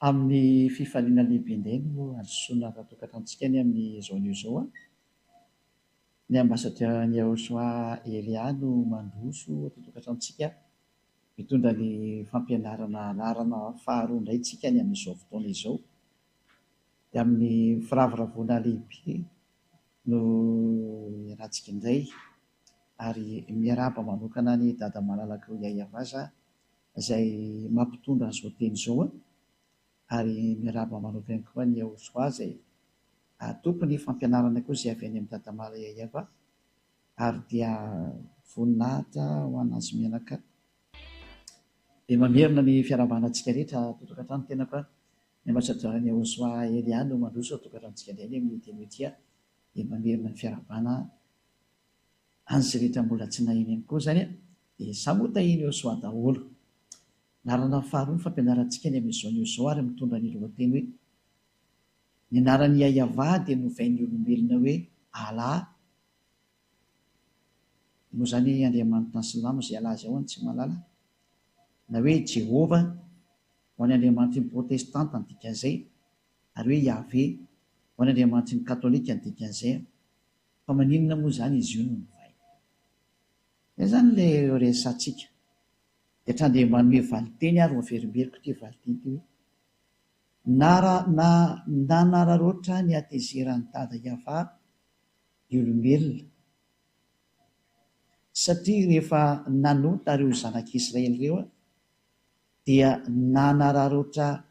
Amin'ny fifaliana lehibe indray no azosoana rahatokantrantsika ny amin'izao anio izao a. Ny ambassadeur ny Yahosoa Elia no mandroso atokantrantsika mitondra ny fampianarana anarana faharoa indray tsika ny amin'izao fotoana izao. Dia amin'ny firavoravoana lehibe no iarahantsika indray ary miarahaba manokana ny dada malalaka Yayavaza izay mampitondra an'izao teny izao a. Ary miarahaba manokana koa ny Yahosoa izay tompony fampianarana koa izay avy any amin'ny dada mala Yayava ary dia voninahitra ho anazy menaka. Dia mamerina ny fiarahabanantsika rehetra totokantrano tena koa ny ambassadeur ny Yahosoa Elia no mandroso atokantrantsika indray amin'ny teny tia. Dia mamerina ny fiarahabana an'izay rehetra mbola tsy nahiny ihany koa izany a. Dia samota iny Yahosoa daholo. Narana faharoa ny fampianarantsika ny amin'izao anio izao ary mitondra ny lohateny hoe ny anaran'ny Yayava dia novain'ny olombelona hoe Allah. Moa izany Andriamanitra ny Silamo izay alaza ao any tsy malala na hoe Jehova ho any Andriamanitra ny protestanta ny dikan'izay ary hoe Yahvé ho any Andriamanitra ny katolika ny dikan'izay. Fa maninona moa izany izy io no novaina? Izany ilay resatsika. Dia hatrany manome valiteny ary ho averimberiko ity valiteny ity hoe nanararoatra ny atezeran'ny dada Yava ny olombelona satria rehefa nanota ireo zanak'Israely ireo dia nanararoatra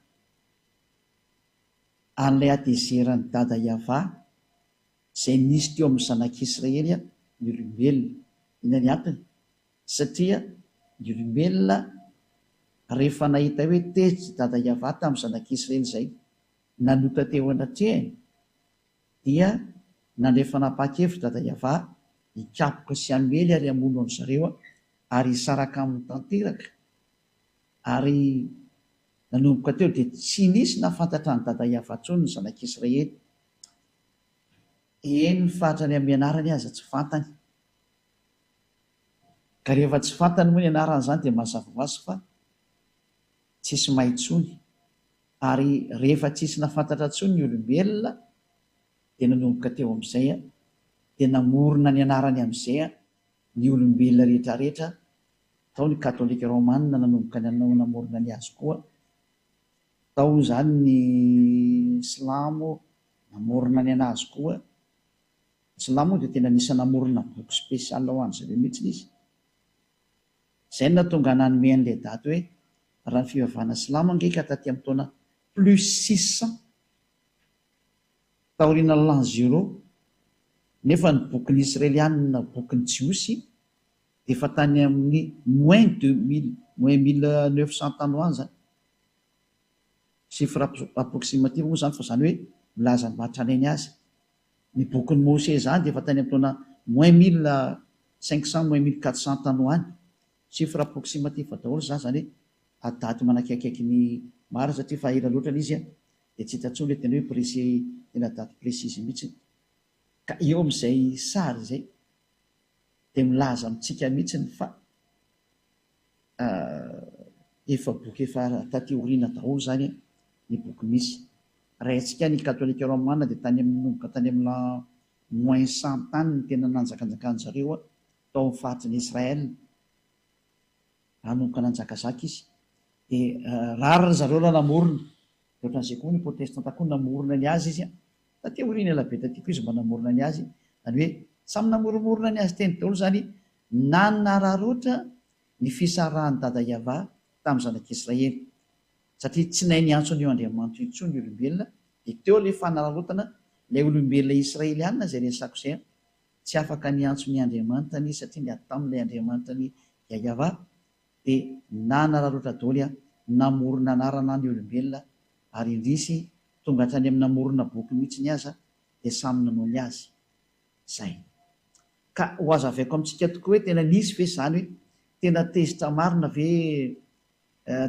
an'ilay atezeran'ny dada Yava izay nisy teo amin'ny zanak'Israely ny olombelona. Ina ny antony? Satria ny olombelona rehefa nahita hoe tezitra dada Yava tamin'ny zanak'Israely izay nanota teo anatrehany dia nandray fanapa-kevitra dada Yava hikapoka sy hamely ary hamono an' zareo ary hisaraka amin'ny tanteraka. Ary nanomboka teo dia tsy nisy nafantatra ny dada Yava intsony ny zanak'Israely. Eny ny fahatrany amin'ny anarany aza tsy fantany. Ka rehefa tsy fantany moa ny anarany izany dia mazava ho azy fa tsisy mahay intsony. Ary rehefa tsisy nafantatra intsony ny olombelona dia nanomboka teo amin'izay dia namorona ny anarany amin'izay ny olombelona rehetra rehetra. Tao ny katolika romanina nanomboka namorona ny azy koa. Tao izany ny silamo namorona ny anazy koa. Silamo dia tena nisy namorona boky spesialy ho an'izay mihitsy izy. Izay no nahatonga nanome an'ilay daty hoe raha ny fivavahana silamo angaika taty amin'ny taona +600 taoriana l'an 0 nefa ny boky ny Israelianina boky ny Jiosy dia efa tany amin'ny -1900 tany ho any zany. Chiffre approximative moa izany fa izany hoe milaza ny mahatranainy azy. Ny boky ny Mose izany dia efa tany amin'ny taona -1500 -1400 tany ho any. Chiffre approximative daholo zany hoe daty manakaiky ny maro satria fa ela loatra izy dia tsy hita intsony ilay tena hoe précis tena daty précise mihitsy. Ka eo amin'izay sary izay dia milaza amintsika mihitsy fa efa boky efa taty aoriana daholo izany ny boky misy. Raha antsika ny katolika romanina dia tany nomboka tany amin'ny -100 tany ny tena nanjakanjakan zareo tao amin'ny fahatry Israel. Nanomboka nanjakazaka izy dia rarina zareo raha namorona ohatran'izay koa ny protestanta koa namorona ny azy izy taty aoriana ela be taty koa izy mba namorona ny azy. Zany hoe samy namoromorona ny azy teny daholo izany nanararoatra ny fisarahan'ny dada Yava tamin'ny zanak'Israely satria tsy nahay niantso an'io Andriamanitra intsony ny olombelona. Dia teo ilay fanararotana ilay olombelona Israelianina izay resako izay tsy afaka niantso ny Andriamanitra ny satria niady tamin'ilay Andriamanitra ny Yayava dia nanararoatra daholo namorona anarana ny olombelona ary indrisy tonga hatrany amin'ny namorona boky mihitsy ny aza dia samy nanao ny azy izay. Ka ho azavaiko amintsika tokoa hoe tena nisy ve izany hoe tena tezitra marina ve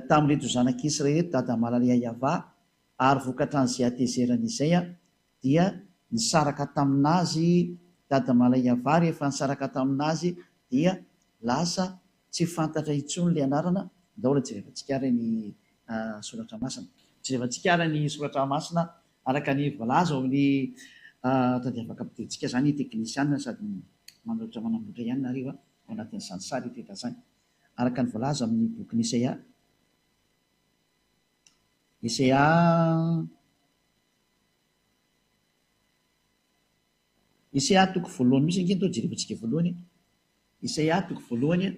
tamin'ireto zanak'Israely dada malala Yayava ary vokatran'izay atezerana izay dia nisaraka taminazy dada malala Yayava. Rehefa nisaraka taminazy dia lasa tsy fantatra intsony ilay anarana. Daholo jerevantsika ary ny soratra masina. jerevantsika ara ny soratra masina araka ny voalaza ao amin'ny tadiavaka ampitetsika zany teknisiana sady manolotra manamboatra ihany nareo ao anatin'izany sary teta zany araka ny voalaza amin'ny boky Isaia toko voalohany misy ingeny to jerevantsika voalohany Isaia toko voalohany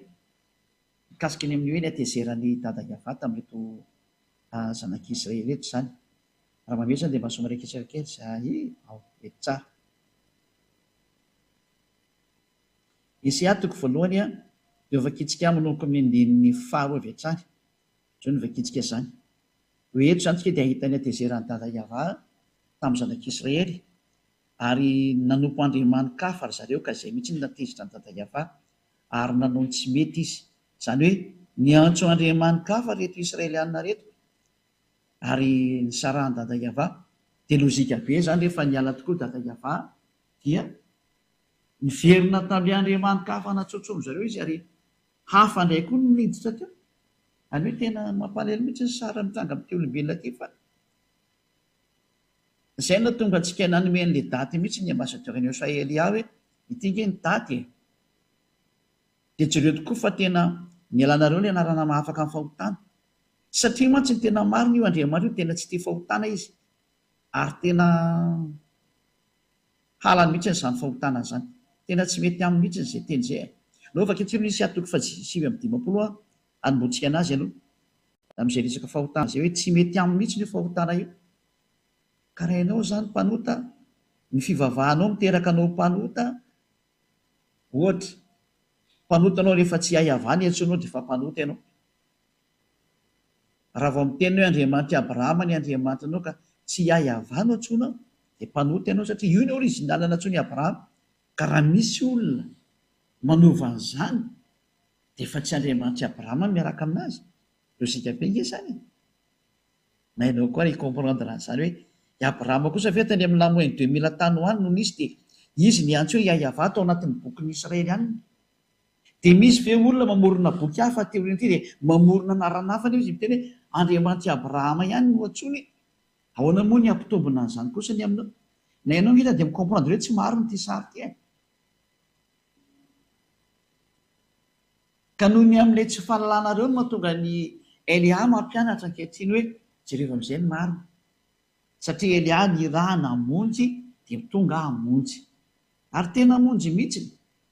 mikasika ny amin'ny hoe ny atezerany dada Yahva tamin'reto zanak'Israely reto zany raha mamety zany dia mba somaraikitsakely ao eto tsara Isaia toko voalohany dia vakitsika manomboka amin'ny andinin'ny faharoa avy hatrany zao ny vakitsika zany hoe eto zany tsika dia ahitany atezerany dada Yahva tamin'ny zanak'Israely ary nanompo andriamanikafa ary zareo ka izay mihitsy natezitra ny dada Yahva ary nanao tsy mety izy zany hoe niantso andriamanikafa reto Israelianina reto ary nisarahany dada Yahva dia lozika be zany rehefa niala tokoa dada Yahva dia niverina tamin'ny andriamanikafa natsotsomo zareo izy ary hafa indray koa no niditra teo any hoe tena mampalahelo mihitsy ny sara mitranga amin'ity olombelona ty fa izay no tonga antsika nanome an'ilay daty mihitsy ny ambasadeur-ny Elia hoe ity nge ny daty dia jereo tokoa fa tena nialanareo ny anarana mahafaka amin'ny fahotana satria mantsy ny tena marina io Andriamanitra io tena tsy tia fahotana izy ary tena halany mihitsy n'izany fahotana zany tena tsy mety aminy mihitsy n'izay teny izay aloha vaketsiro ny Isaia toko 5:20 anomboantsika anazy aloha amin'izay resaka fahotana izay hoe tsy mety aminy mihitsy ny fahotana io ka raha ianao zany mpanota ny fivavahanao miteraka anao mpanota ohatra mpanotanao rehefa tsy Yahva ny antsoinao dia efa mpanota ianao raha vao miteny hoe Andriamanitra Abrahama ny Andriamanitra anao ka tsy Yahva no antsoinao dia mpanota ianao satria io ny orizinalina antsoiny Abrahama ka raha misy olona manova an'izany dia efa tsy Andriamanitra Abrahama miaraka aminazy lozika be nge zany na ianao koa recomprendre an'izany hoe i Abrahama kosa ve tany amin'ny lamoiny 2000 tany ho any no nisy dia izy niantso hoe Yahva tao anatin'ny bokin'ny Israelianina dia misy ve olona mamorona boky hafa teorian'ity dia mamorona anarana hafa nefa izy miteny hoe Andriamanitra Abrahama ihany no antsony ahoana moa ny ampitombona an'izany kosa ny aminao na ianao ngita dia micomprendre hoe tsy maro ny ty sary ty ka noho ny amin'ilay tsy fahalalànareo no mahatonga ny Elia mampianatra ankehitriny hoe jereo amin'izay ny marina satria Elia ny raha namonjy dia tonga hamonjy ary tena hamonjy mihitsy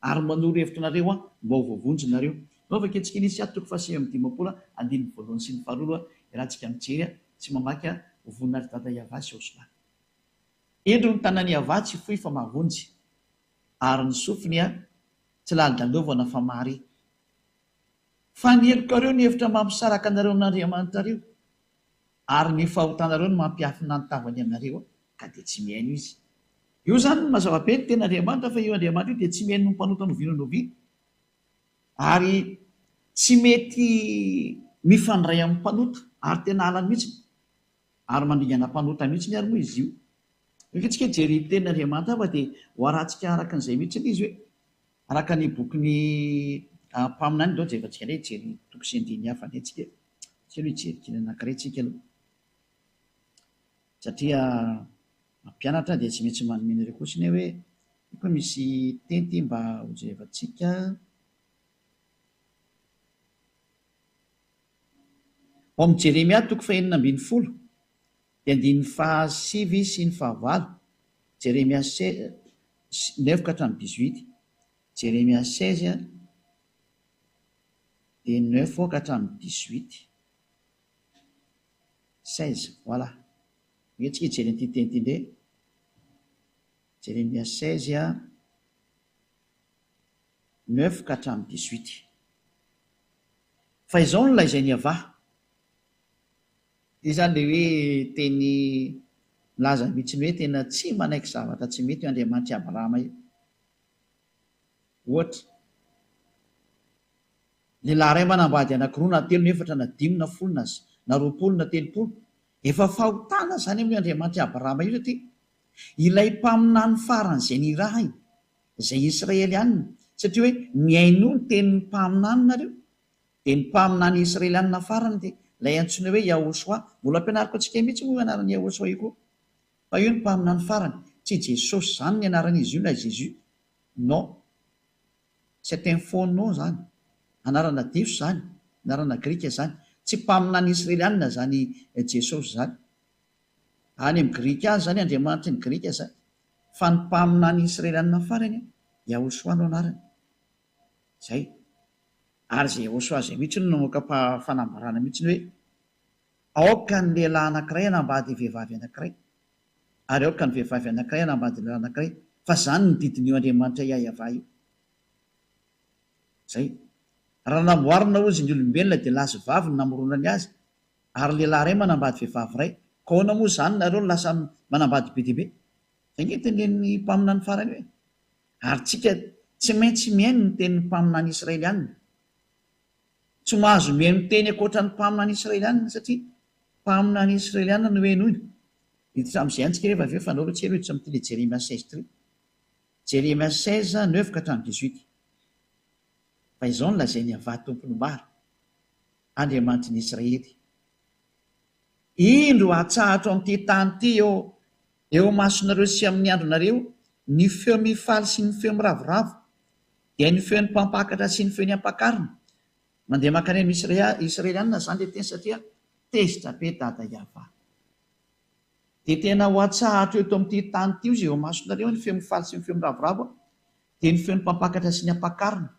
ary manoro hevitra nareo mba ho voavonjy nareo nao vaketsika ny Isaia toko 5:20 andininy voalohany sy ny faharoa iarahantsika mijery tsy mamaky hovonina ry dada Yahva sy Osla endro ny tanany Yahva tsy fohy fa mahavoonjy ary ny sofiny tsy lalidalaovana fa mary fa nieloka reo ny hevitra mampisaraka anareo amin'Andriamanitra reo ary ny fahotanareo no mampiafina ny tavany aminareo ka dia tsy mihaino izy io zany no mazava be ny tena Andriamanitra fa io Andriamanitra io dia tsy mihaino ny mpanota noviana noviana ary tsy mety mifandray amin'ny mpanota ary tena halany mihitsy ary mandingana mpanota mihitsy ny ary moa izy io nketsika jery tena Andriamanitra fa dia ho arantsika araka an'izay mihitsy ny izy hoe araka ny bokyny mpaminany dao jerevantsika indray jery toko sy andiny hafa indray tsika tsy aloha hijery kely anankiray tsika aloha satria mampianatra dia tsy maintsy manome anareo kotsiny hoe koa misy tenty mba ho jerevantsika ao amin'ny Jeremia toko 6:10 dia andininy 9 sy ny 9 Jeremia 9:18 Jeremia 16 dia 9:18 16 voilà mihetsika hijery an'ity teny ity indray Jeremia 16 9:18 fa izao no lazainy Yahva io zany le hoe teny milaza mihitsy ny hoe tena tsy manaiky zavatra tsy mety io Andriamanitra Abrahama io ohatra lehilahy ray manambady anankiroa na telo na efatra na dimy na folo na roapolo na telopolo efa fahotana zany amin'ny Andriamanitra Abrahama io satria ilay mpaminany faran'izay ny raha izay Israelianina satria hoe miaino ny tenin'ny mpaminany nareo dia ny mpaminany Israelianina farany dia lay antsoina hoe Yahosoa. Mbola ampianariko antsika mihitsy moa anarany Yahosoa io koa. Fa io ny mpaminany farany, tsy Jesosy zany ny anaran'izy io na Jésus. Non. C'est un faux nom zany. Anarana diso zany, anarana grika zany. Tsy mpaminany Israelianina zany Jesosy zany. Any amin'ny grika any zany Andriamanitra ny grika zany. Fa ny mpaminany Israelianina farany Yahosoa no anarany. Zay. Ary zay Yahosoa zay mihitsy no namoaka fanambarana mihitsy hoe aoka ny lehilahy anankiray hanambady vehivavy anankiray, ary aoka ny vehivavy anankiray hanambady lehilahy anankiray, fa zany ny didin'io Andriamanitra iayavà io. Zay. Raha namboarina ozy ny olombelona dia lahy sy vavy no namoronany azy, ary lehilahy ray manambady vehivavy ray, ka ahoana moa zany nareo lasa manambady be dia be? Zay nge tenen'ny mpaminany farany hoe. Ary tsika tsy maintsy mihaino ny tenin'ny mpaminany Israelianina. Tsy mahazo mihaino teny ankoatra ny mpaminany Israelianina satria mpaminany Israelianina no henoina. Hiditra amin'izay antsika rehefa avy eo fanaovatsika hiditra amin'ity le Jeremia 16:3. Jeremia 16:9-18. Fa izao no lazainy avà tompony maro, Andriamanitry ny Israely. Indro atsahatra amin'ity tany ity eo masonareo sy amin'ny andronareo ny feo mifaly sy ny feo miravoravo, dia ny feon'ny mpampakatra sy ny feon'ny ampakarina. Mandeha mankany amin'ny Israelianina zany le teny satria tezitra be dada Iavà. Dia tena ho atsahatra eto amin'ity tany ity izy eo masonareo ny feo mifaly sy ny feo miravoravo, dia ny feon'ny mpampakatra sy ny ampakarina.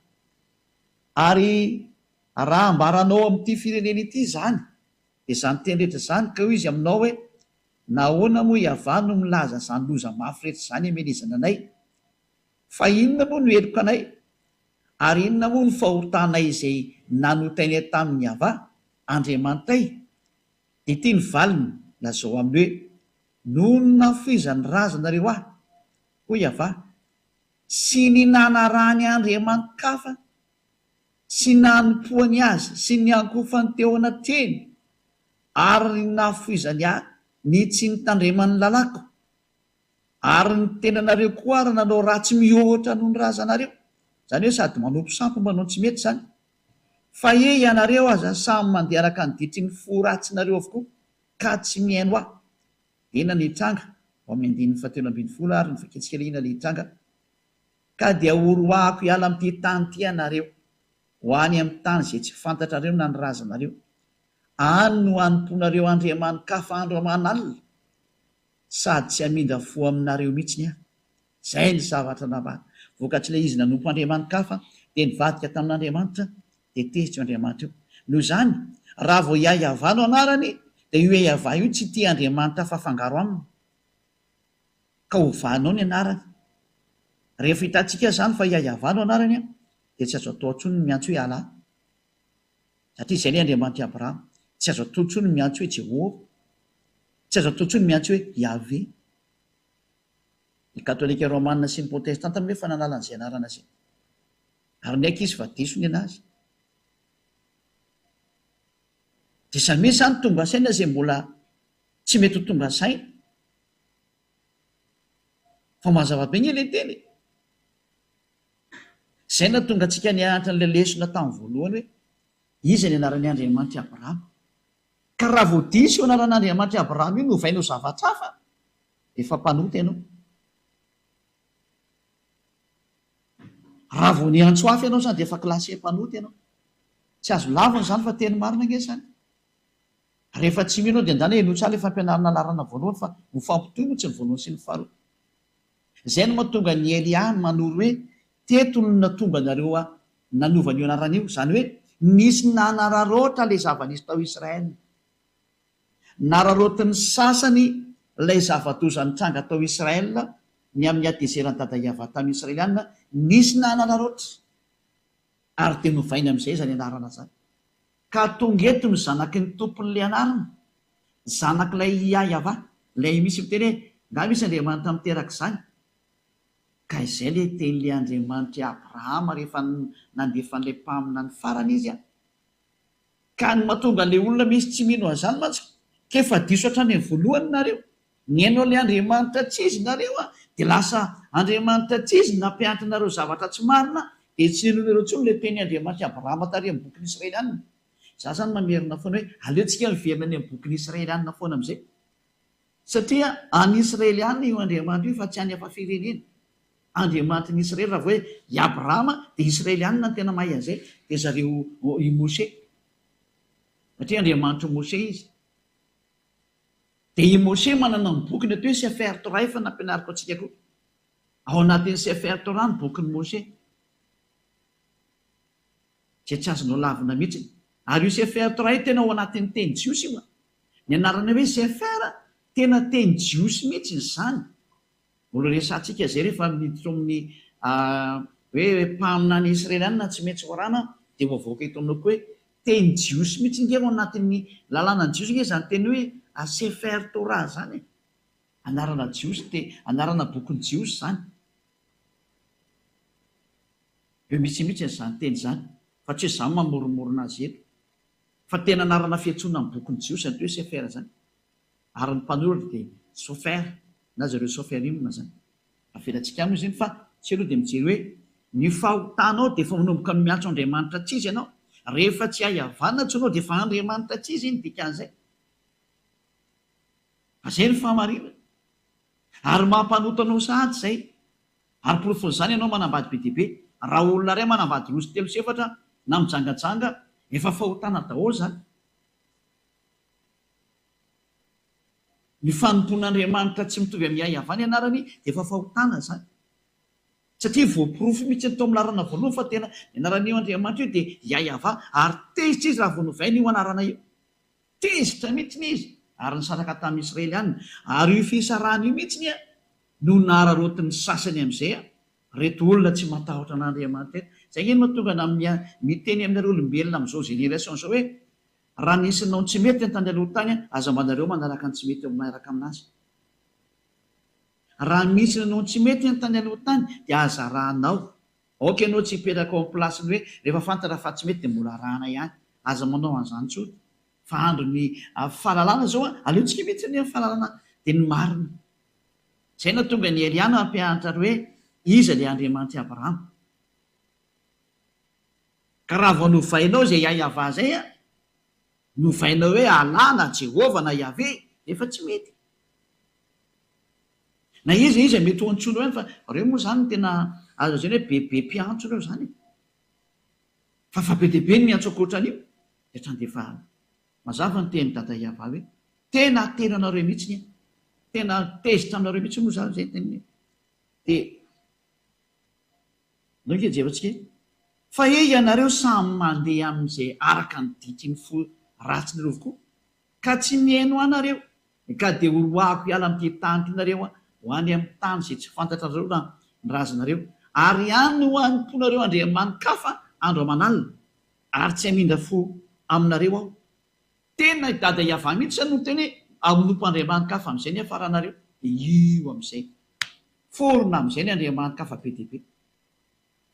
Ary raha ambaranao amin'ity firenena ity zany, dia zany teny rehetra zany ka hoy izy aminao hoe nahoana moa Iavà no milaza zany loza mafy rehetra zany imenezana anay? Fa inona moa no heloka anay? Ary inona moa ny fahotanay izay nanotainay tamin'ny Iavà Andriamanitray? Dia ity ny valiny lazao aminy hoe noho ny nafoizany razanareo ahy, hoy Iavà, sy ny nanarahany andriamanikafa sy nanompoany azy sy ny ankofany teo anatreny, ary ny nafoizany ahy ny tsy nitandreman'ny lalako, ary ny tenanareo koa ary nanao ratsy mihoatra noho ny razanareo. Zany hoe sady manompo sampo manao tsy mety zany. Fa ianareo aza samy mandeha araka ny ditry ny fo ratsinareo avokoa ka tsy mihaino ahy. Ena ny hitranga ao amin'ny 7:10 ary ny faketsika le ina le hitranga. Ka dia horoahako hiala amin'ity tany ity ianareo, ho any amin'ny tany izay tsy fantatrareo na ny razanareo. Any no anomponareo andriamanikafa andro aman'alina, sady tsy hamindra fo aminareo mihitsy aho. Zay ny zavatra navahana. Vokatr'ilay izy nanompo andriamanikafa dia nivadika tamin'Andriamanitra, dia tezitra io Andriamanitra io. Noho izany, raha vao Iavà no anarany, dia io Iavà io tsy tia Andriamanitra fa fangaro aminy, ka ovanao ny anarany. Rehefa hitantsika zany fa Iavà no anarany, dia tsy azo atao intsony ny miantso hoe Alà, satria izay ilay Andriamanitra Abrahama. Tsy azo atao intsony ny miantso hoe Jehovah, tsy azo atao intsony ny miantso hoe Yahvé. Ny katolika romanina sy ny protestanta efa nanala an'izay anarana zay, ary ny aiky izy fa diso ny anazy. Dia samy misy zany tonga saina izay mbola tsy mety ho tonga saina, fa mazava be ny ilay teny. Zay na tonga antsika nianatra n'ilay lesona tamin'ny voalohany hoe iza ny anaran'ny Andriamanitra Abrahama. Ka raha vao diso io anaran'Andriamanitra Abrahama io no ovainao zavatra hafa, efa mpanota ianao. Raha vao niantso hafa ianao zany dia efa klasy mpanota ianao. Tsy azo lavana zany fa teny marina nge zany. Rehefa tsy mino dia andany eno tsara efa ampianarana larana voalohany fa ho fampitohy moa tsy ny voalohany sy ny faharoa. Zay no mahatonga ny Elia manoro hoe teto no natomba nareo nanovany anarana io. Zany hoe nisy nanararoatra ilay zava-nisy tao Israel, nararotin'ny sasany ilay zava-doza nitranga tao Israel ny amin'ny atezeran'ny dada Iavà tamin'ny Israelianina, nisy nanararoatra ary dia novaina amin'izay zany anarana zany. Ka tonga eto ny zanaky ny tompon'ilay anarana, zanak'ilay Iavà, ilay misy miteny hoe nga misy Andriamanitra miteraka izany. Ka izay ilay tenin'ilay Andriamanitra Abrahama rehefa nandefa an'ilay mpaminany farany izy ka ny mahatonga an'ilay olona misy tsy mino an'izany mantsy, kefa diso hatrany amin'ny voalohany nareo, niainao ilay Andriamanitra tsy izy nareo dia lasa Andriamanitra tsy izy nampianatra nareo zavatra tsy marina, dia tsy nenonareo intsony ilay teny Andriamanitra Abrahama tary amin'ny bokin'ny Israelianina. za zany mamerina foana hoe aleontsika miverina ny bokyny israelianina foana am'izay satria any israelianina io andriamanitra io fa tsy any afa firenena andriamanitra ny israely raha vo hoe i abrahama dia israelianina ny tena mahay an'izay dia zareo i mose satria andriamanitra mose izy dia i mose manana ny bokyny atao hoe sefer torah efa nampianariko antsika koa ao anatin'ny sefer torah ny bokyny mose zay tsy azonao lavina mihitsy ary io sefer torah io tena ao anatin'ny teny jiosy io ny anarana hoe sefer tena teny jiosy mihitsy izany olo resantsika zay rehefa miditra amin'ny hoe mpaminany israelianina tsy maintsy horana dia voavoaka eto aminao koa hoe teny jiosy mihitsy nge ao anatin'ny lalàna jiosy nge zany teny hoe sefer torah zany anarana jiosy anarana bokyny jiosy zany eo mihitsy zany teny zany fa tsy hoe zany mamoromorona azy eto fa tena anarana fiantsoana ny bokyny jiosy ny to hoe sefer zany ary ny mpanoratra dia sofer na zareo soferimna zany afelantsika aminy izy iny fa tsy aloha dia mijery hoe ny fahotanao dia efa manomboka miantso andriamanitra tsy izy ianao rehefa tsy hahavanna tsonao dia efa andriamanitra tsy izy iny dikan'izay fa zay ny fahamarina ary mampanotanao sahady zay ary porofon'izany ianao manambady be diaibe raha olona ray manambady rosy telo sefatra na mijangajanga efa fahotana daholo zany ny fanompon'andriamanitra tsy mitovy amin'ny hahavany ianarany dia efa fahotana zany satria voaporofo mihitsy ny tao amin'ny larana voalohany fa tena ianaran'io andriamanitra io dia hiayava ary tezitra izy raha voanovaina io anarana io tezitra mihitsiny izy ary ny saraka tamin'ny israelianina ary io fisarahana io mihitsiny a no nararotiny sasany amin'izay reto olona tsy matahotra an'andriamanitra eto zay iny mahatonga miteny amin'ireo olombelona amin'izao génération zao hoe raha nisy nao tsy mety ny tany aloha tany aza manareo manaraka ny tsy mety miaraka aminazy raha misy nanao tsy mety ny tany aloha tany dia aza rahanao oka ianao tsy hipetraka ao amin'ny plasiny hoe rehefa fantatra fa tsy mety dia mbola rahana ihany aza manao an'izany tsotra fa andro ny fahalalana zao aleontsika mihitsy ny fahalalana dia ny marina zay na tonga ny eliana ampianatra ry hoe iza ilay andriamanitra abrahama ka raha vao novainao zay hiayava zay a novainao hoe alana jehova na iave efa tsy mety na izy mety ho antsoina hoe fa reo moa zany tena azo zany hoe bebe mpiantso reo zany fa be diaibe ny miantso akoatran'io dia trany dia efa mazava ny teny dada iava hoe tena tenanareo mihitsy ny tena tezitra aminareo mihitsy moa zany zay teny dia noke jevatsika fa ianareo samy mandeha amin'izay araka ny diky ny fo ratsy nareo vokoa ka tsy miaino anareo ka dia oroako hiala amin'ity tanytynareo ho any amin'ny tany zay tsy fantatra nareo na nyrazanareo ary any ho anomponareo andriamanikafa andro amanalina ary tsy hamindra fo aminareo aho tena dada hiava mihitsy zany no teny hoe aminompo andriamanikafa amin'izay ny afaranareo dia io amin'izay forona amin'izay ny andriamanikafa be diaibe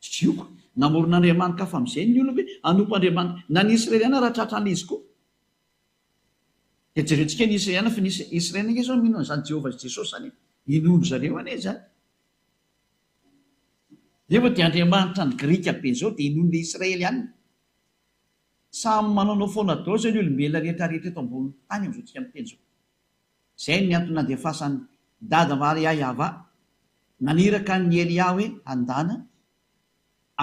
tsioko namoron'andriamanikafa amin'izay ny olona hoe anompo andriamanitra na ny israeliana raha tratrana izy koa dia jerentsika ny israeliana fa nisy israelina nge zao mihinona zany jehovah jesosy zany inondro zareo ane zany rehefa dia andriamanitra ny grika be zao dia inondro israelianina samy manaonao foana dao zao ny olombelona rehetrarehetra eto ambony tany am'izao tsika miteny zao zay ny antony nandefasany dada mariayava naniraka ny elia hoe andana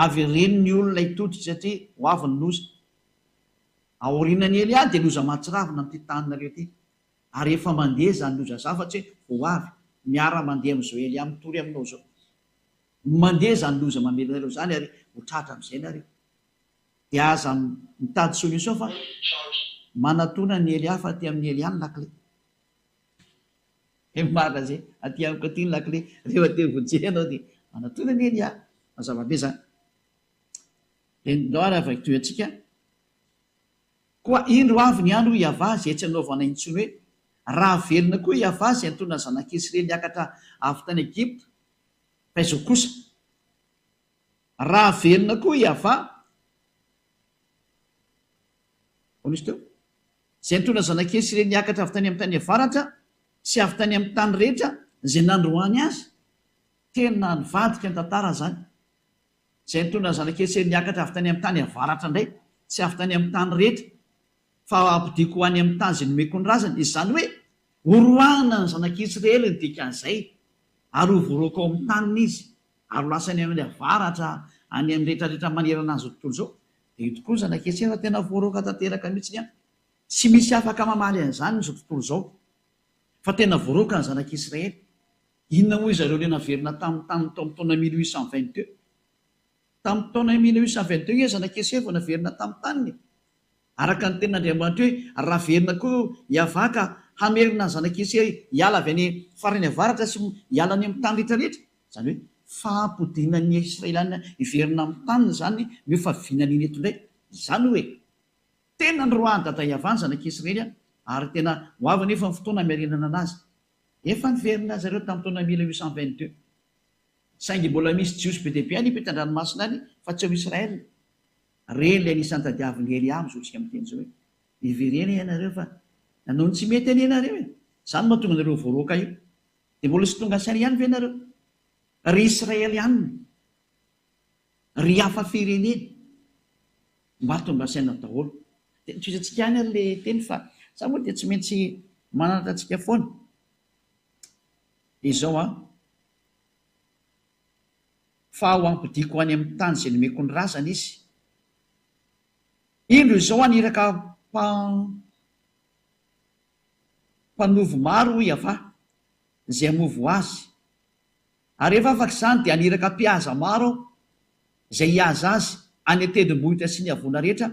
avy reny ny olona itodry satria ho avy ny loza aorinany elia dia loza matsiravina amin'ity taninareo ty ary efa mandeha zany loza zafatsy hoe ho avy miara mandeha amin'izao elia mitory aminao zao mandeha zany loza mamelinareo zany ary ho tratra amin'izay nareo dia aza mitady solution fa manatona ny elia fa aty amin'ny elia ny lakle marina zay aty amiko aty ny lakle rehefa te vojery ianao dia manatona ny elia mazavabe zany dia ndao ary avy toy-antsika koa indro avy ny andro iava zay tsy anaovana intsony hoe raha velona koa iava zay antona zanak'israely niakatra avy tany Egypta fa izao kosa raha velona koa iava onisy teo zay antona zanak'israely niakatra avy tany amin'ny tany avaratra sy avy tany amin'ny tany rehetra zay nandroany azy tena nivadika ny tantara zany zay antona zanak'israely niakatra avy tany amin'ny tany avaratra indray sy avy tany amin'ny tany rehetra fa ampidiko ho any amin'ny tany zay nomeko ny razany. Izany hoe horoahana ny zanak'Israely ny dikan'izay ary ho voaroko ao amin'ny taniny izy ary ho lasany amin'ny avaratra any amin'ny rehetrarehetra manerana azy tontolo zao. Dia tokoa ny zanak'Israely fa tena voaroka tanteraka mihitsy any. Tsy misy afaka mamaly an'izany nyzao tontolo zao fa tena voaroka ny zanak'Israely. Inona moa izareo le naverina tamin'ny taona 1822. Tamin'ny taona 1822 izy zanak'Israely vao naverina tamin'ny taniny. Araka ny tenin'Andriamanitra hoe raha verina koa hiavaka hamerina ny zanak'Israely hiala avy any farany avaratra sy hiala any amin'ny tany rehetrarehetra. Izany hoe fampodinan'ny Israeliana hiverina amin'ny taniny zany mio fa vinan'iny eto indray. Izany hoe tena nyroahany dada hiavany zanak'Israely ary tena hoavy nefa ny fotoana miarinana anazy. Efa niverina zareo tamin'ny taona 1822. Saingy mbola misy jiosy be deaibe any ipetan-dranomasina any fa tsy ao Israely. Reny le anisan'ny tadiavin'ny Elia mizotsika amin'ny teny zao hoe iverena ianareo fa nanao ny tsy mety any ianareo e. Izany mahatonga anareo voaroaka io. Dia mbola sy tonga saina ihany ve ianareo? Ry Israely ihany ry hafa firenena mba tonga saina daholo. Dia toizantsika ihany ary le teny fa za moa dia tsy maintsy manaratra antsika foana. Izao fa ho ampidiko any amin'ny tany izay nomeko ny razana izy. Indro izao aniraka mpanovo maro hiavaha izay hamovo azy. Ary rehefa afaka izany dia aniraka mpihaza maro izay hihaza azy any an-tendrombohitra sy ny havoana rehetra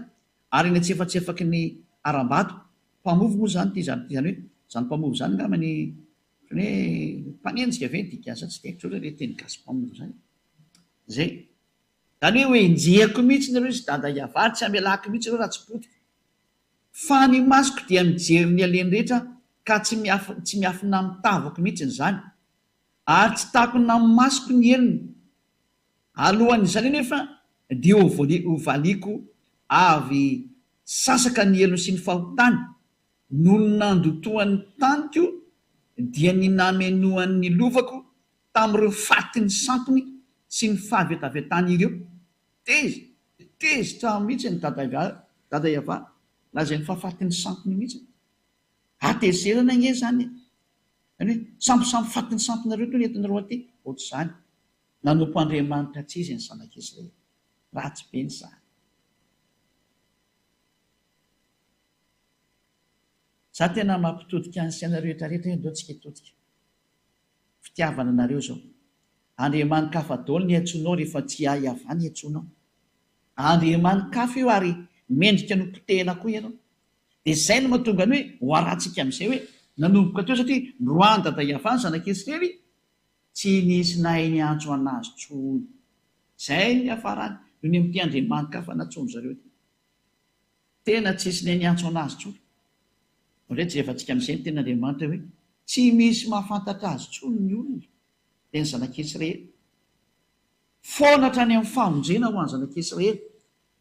ary ny antsefatsefaky ny aram-bato. Mpamovo moa zany zany hoe zany mpamovo zany ngamany hoe mpanenjika ve dikasa tsy dia tsotra le teny gasy mpamovo zany zay. Zany hoe injehako mihitsy nareo izy dada hiavary tsy amelako mihitsy ireo raha tsy potika. Fa ny masoko dia mijery ny aleny rehetra ka tsy miafina mitavako mihitsy zany ary tsy takona amin'ny masoko ny eliny. Alohan'izany nefa dia hovaliako avy sasaka ny elony sy ny fahotany noho ny nandotoan'ny taniko dia ny namenoan'ny lovako tamin'ireo fatiny sampony sy ny fahavetavetany ireo. Tezitra mihitsy ny dada hiavah lazay ny fahafatiny sampony mihitsy. Atezerana nge zany hoe samposampy fatiny sampinareo toy ny entinareo aty ohatr' izany. Nanompo Andriamanitra tsy izy ny zanak'Israely. Ratsy be ny zany. Za tena mampitodika ny saina rehetrarehetra ndao tsika hitodika. Fitiavana anareo zao. Andriamanitra hafa daholo ny antsoinao rehefa tsy hiavany antsoinao. Andriamanitra hafa io ary mendrika nopotehana koa ianao. Dia izay no mahatonga ny hoe ho arantsika amin'izay hoe nanomboka teo satria roany dada hiavany zanak'Israely tsy nisy nahay ny antso anazy tsony. Izay ny hafarany noho ny amin'ity Andriamanitra hafa natsony zareo ty. Tena tsisy nahay ny antso anazy tsony. Ohatry jerefantsika amin'izay ny ten'Andriamanitra hoe tsy misy mahafantatra azy tsony ny olona dia ny zanak'Israely. Foana hatrany amin'ny famonjena ho an'ny zanak'Israely.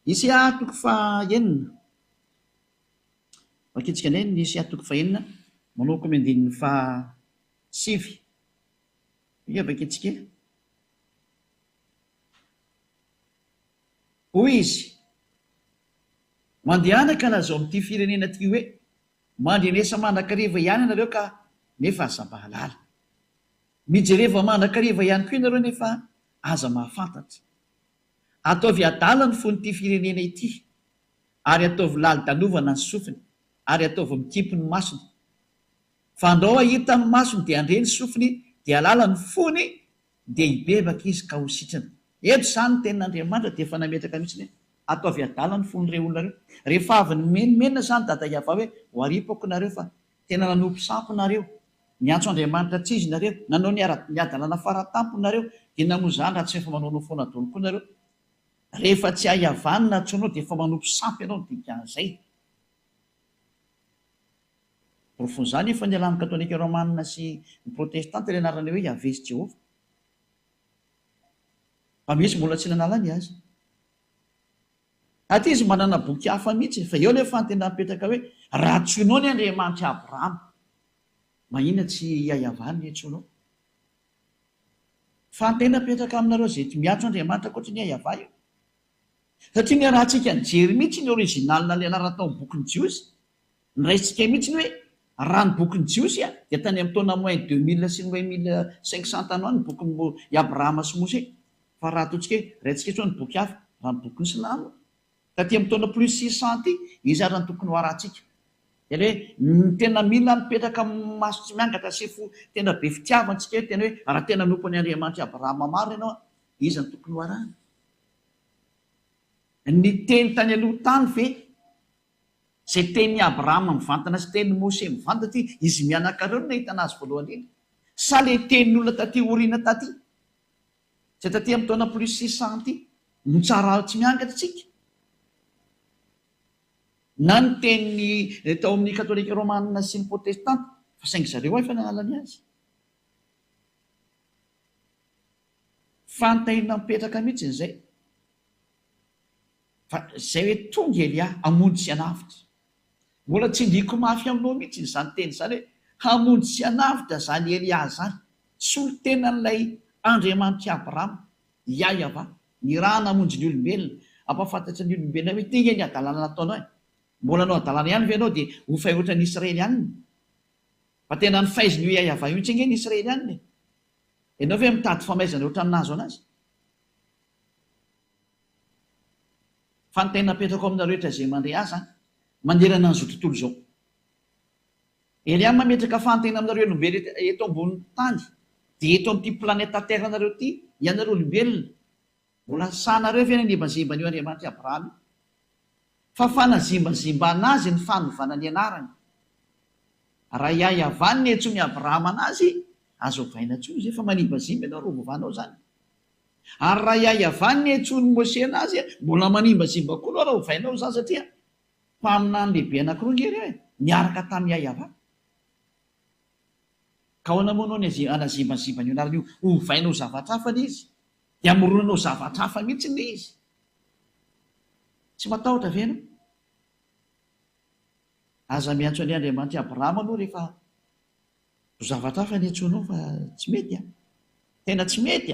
Isaia toko fahaenina. Vakitsika indray ny Isaia toko fahaenina manao ny andininy fahasivy. Io vakitsika. Hoy izy mandehanaka nazao amin'ity firenena ty hoe mandrenesa mandrakariva ihany ianareo ka nefa aza mahalala. Mijereva mandrakariva ihany koa ianareo nefa aza mahafantatra. Ataovy adala ny fon'ity firenena ity ary ataovy lali-dalovana ny sofiny ary ataovy mikipy ny masony. Fa andao ahita ny masony dia andreny sofiny dia alala ny fony dia hibebaka izy ka ho sitrana. Eto izany tenin'Andriamanitra dia efa nametraka mihitsy ataovy adala ny fon'ireo olona reo. Rehefa avy ny menimenina zany dada hiavah hoe ho aripako nareo fa tena nanompo sampo nareo. Niantso Andriamanitra tsy izy nareo. Nanao ny adalana faratampo nareo. Dia namoa izany raha tsy efa manao foana daholo koa nareo. Rehefa tsy hahiavany na antsoinao dia efa manompo sampy ianao ny dikan'izay. Profon'izany efa ny alamy katolika romanina sy ny protestanta ilay anarany hoe Yavé Jéhovah. Fa misy mbola tsy nanala ny azy. Aty izy manana boky hafa mihitsy fa eo nefa tena mipetraka hoe raha tsoinao ny Andriamanitra Abrahama, mahina tsy hahiavany ny antsoinao. Fa tena mipetraka aminareo zay miantso Andriamanitra koatra ny hahiavah io. Satria ny rahantsika nijery mihitsy ny originalina ilay anarana tao amin'ny bokin'ny Jiosy niraisika mihitsy ny hoe raha ny bokyny jiosy dia tany amin'ny taona moins 2000 sy ny moins 1500 tany any ny bokyny Abrahama sy Mose. Fa raha ataontsika raintsika eto ny boky hafa raha ny bokyny Silamo taty amin'ny taona plus 600 izy ary ny tokony ho arahantsika. Dia hoe ny tena mila mipetraka maso tsy miangatra sy tena be fitiavantsika hoe tena hoe raha tena nompon'ny Andriamanitra Abrahama maro ianao izy ny tokony ho arahana. Ny teny tany aloha tany ve zay teny Abrahama mivantana sy teny Mose mivantana ty izy mianakareo no nahita anazy voalohany iny sa le tenin'olona taty oriana taty zay taty amin'ny taona plus 600 no tsara tsy miangatra tsika na ny teny tao amin'ny katolika romanina sy ny protestanta fa saingy zareo efa nanalany azy. Fantahina mipetraka mihitsy zay fa zay hoe tonga Elia hamonjy sy hanavitra. Mbola tsy ndiko mafy aminao mihitsy izany teny zany hoe hamonjy sy hanavitra zany Elia zany solo tenan'ilay Andriamanitra Abrahama Yahva ny raha namonjy ny olombelona ampafantatra ny olombelona hoe tia ny adalana nataonao mbola anao adalana ihany ve ianao dia ho fay ohatran'ny Israely ihany fa tena ny faiziny io Yahva io tsy nge ny Israely ihany ianao ve mitady famaizana ohatran'ny nazo anazy. Fa ny tena napetrako aminareo rehetra zay mandray azy manerana an'izao tontolo izao. Elia mametraka fantena aminareo olombelona eto ambonin'ny tany dia eto amin'ity planeta terre nareo ity ianareo olombelona mbola sahanareo ve nanimbazimbany io Andriamanitra Abrahama fa fanazimbazimba anazy ny fanovana ny anarany. Raha Yahva ny netsony Abrahama anazy azo vaina tsoa izy efa manimbazimba ianao rovovanao zany. Ary raha Yahva ny netsony Mose anazy mbola manimbazimba koa anao raha hovainao zany satria mpaminany lehibe anankiroa ngery hoe niaraka tamin'ny Yahva. Ka ahoana moa anao ny anazimbazimba ny anarany io hovainao zavatra hafa izy dia amoronanao zavatra hafa mihitsy ny izy. Tsy matahotra ve ianao? Aza miantso any Andriamanitra Abrahama aloha rehefa zavatra hafa ny antsoinao fa tsy mety tena tsy mety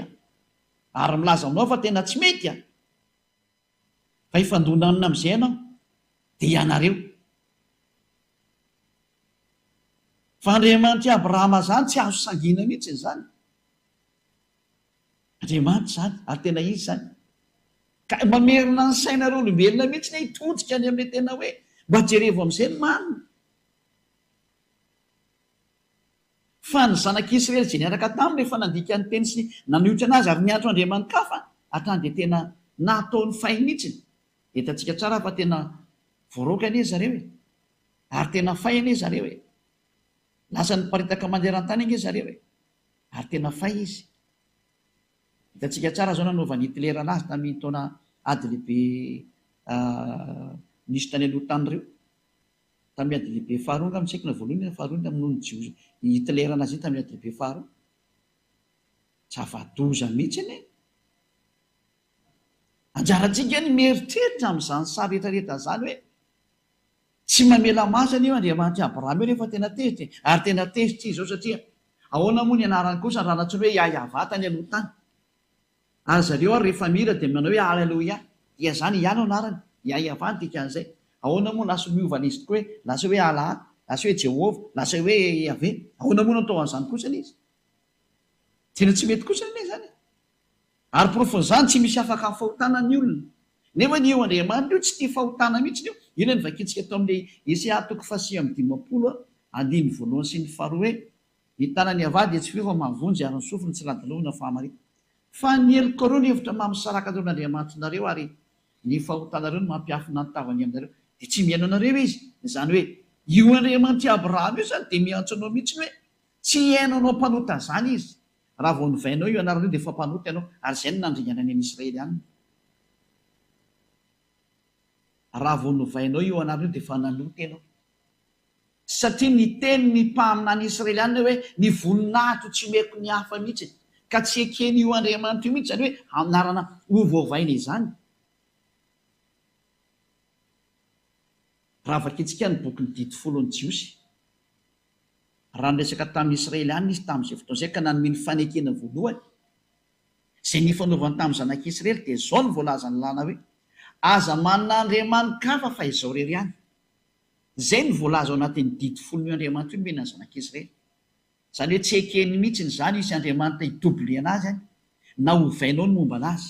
ary milaza aminao fa tena tsy mety fa ifandonanina amin'izay ianao dia ianareo. Fa Andriamanitra Abrahama zany tsy azo sangina mihitsy zany. Andriamanitra zany ary tena izy zany ka mamerina ny sainareo olombelona mihitsy ny hitodika any amin'ny tena hoe mba jerevo amin'izay ny manina. Fa ny zanak'Israely izay niaraka taminy rehefa nandika ny teny sy naniotra anazy ary niantso Andriamanitra kafa hatrany dia tena nataony fay mihitsy. Hitantsika tsara fa tena voaroka anie zareo ary tena fay anie zareo lasa ny paritaka manderan-tany anie zareo ary tena fay izy. Hitantsika tsara zao nanaovany Hitler anazy tamin'ny taona ady lehibe nisy tany aloha tany ireo tamin'ny ady lehibe faharoa amin'ny saikina voalohany na faharoa tamin'ny jios Hitler anazy iny tamin'ny ady lehibe faharoa. Zava-doza mihitsy anie. Anjarantsika ny mieritreritra amin'izany sary rehetrarehetra zany hoe tsy mamela masana io Andriamanitra Abrahama io rehefa tena tezitra ary tena tezitra izy zao satria ahoana moa ny anarany kosa raha natsoina hoe Yahva tany aloha tany. Ary zareo ary rehefa mira dia manao hoe Alleluia dia zany ihany anarany Yahva ny dikan'izay. Ahoana moa lasa miovana izy tokoa hoe lasa hoe Allah lasa hoe Jehova lasa hoe Yahvé. Ahoana moa natao an'izany kosa izy tena tsy mety kosa ny zany. Ary profon'izany tsy misy afaka amin'ny fahotanany olona nefa ny eo Andriamanitra io tsy tia fahotana mihitsy io. Ina ny vakintsika tao amin'ilay Esaia toko 150 voalohany sy ny faharoa hoe ny tanany Yahva dia tsy feo fa mavonjy ary ny sofiny tsy ladalovina fahamarina. Fa ny heliko ireo ny hevitra mamisaraka tamin'Andriamanitra nareo ary ny fahotanareo no mampiafina ny tavany aminareo dia tsy miaino anareo izy. Izany hoe io Andriamanitra Abrahama io zany dia miantso anao mihitsy hoe tsy haino anao mpanota zany izy. Raha vao novainao io anarany io dia efa mpanota ianao ary izay no nandringana any Israely ihany. Raha vao novainao io anarany io dia efa nanota ianao satria ny teny ny mpaminany Israely ihany hoe ny voninahitro tsy meko ny hafa mihitsy ka tsy ekeny io Andriamanitra io mihitsy zany hoe anarana hovaovaina izany. Raha vakintsika ny boky ny dity folony jiosy raha niresaka tamin'ny Israely ihany izy tamin'izay fotoana izay ka nanome ny fanekena voalohany izay nifanaovany tamin'ny zanak'Israely dia izao ny voalaza ny lana hoe aza manana andriamanitra hafa fa izao rery ihany zay ny voalaza ao anatin'ny didy folo ny Andriamanitra io mena zanak'Israely. Zany hoe tsy ekeny mihitsy zany isy Andriamanitra hitobily anazy any na hovainao ny momba anazy.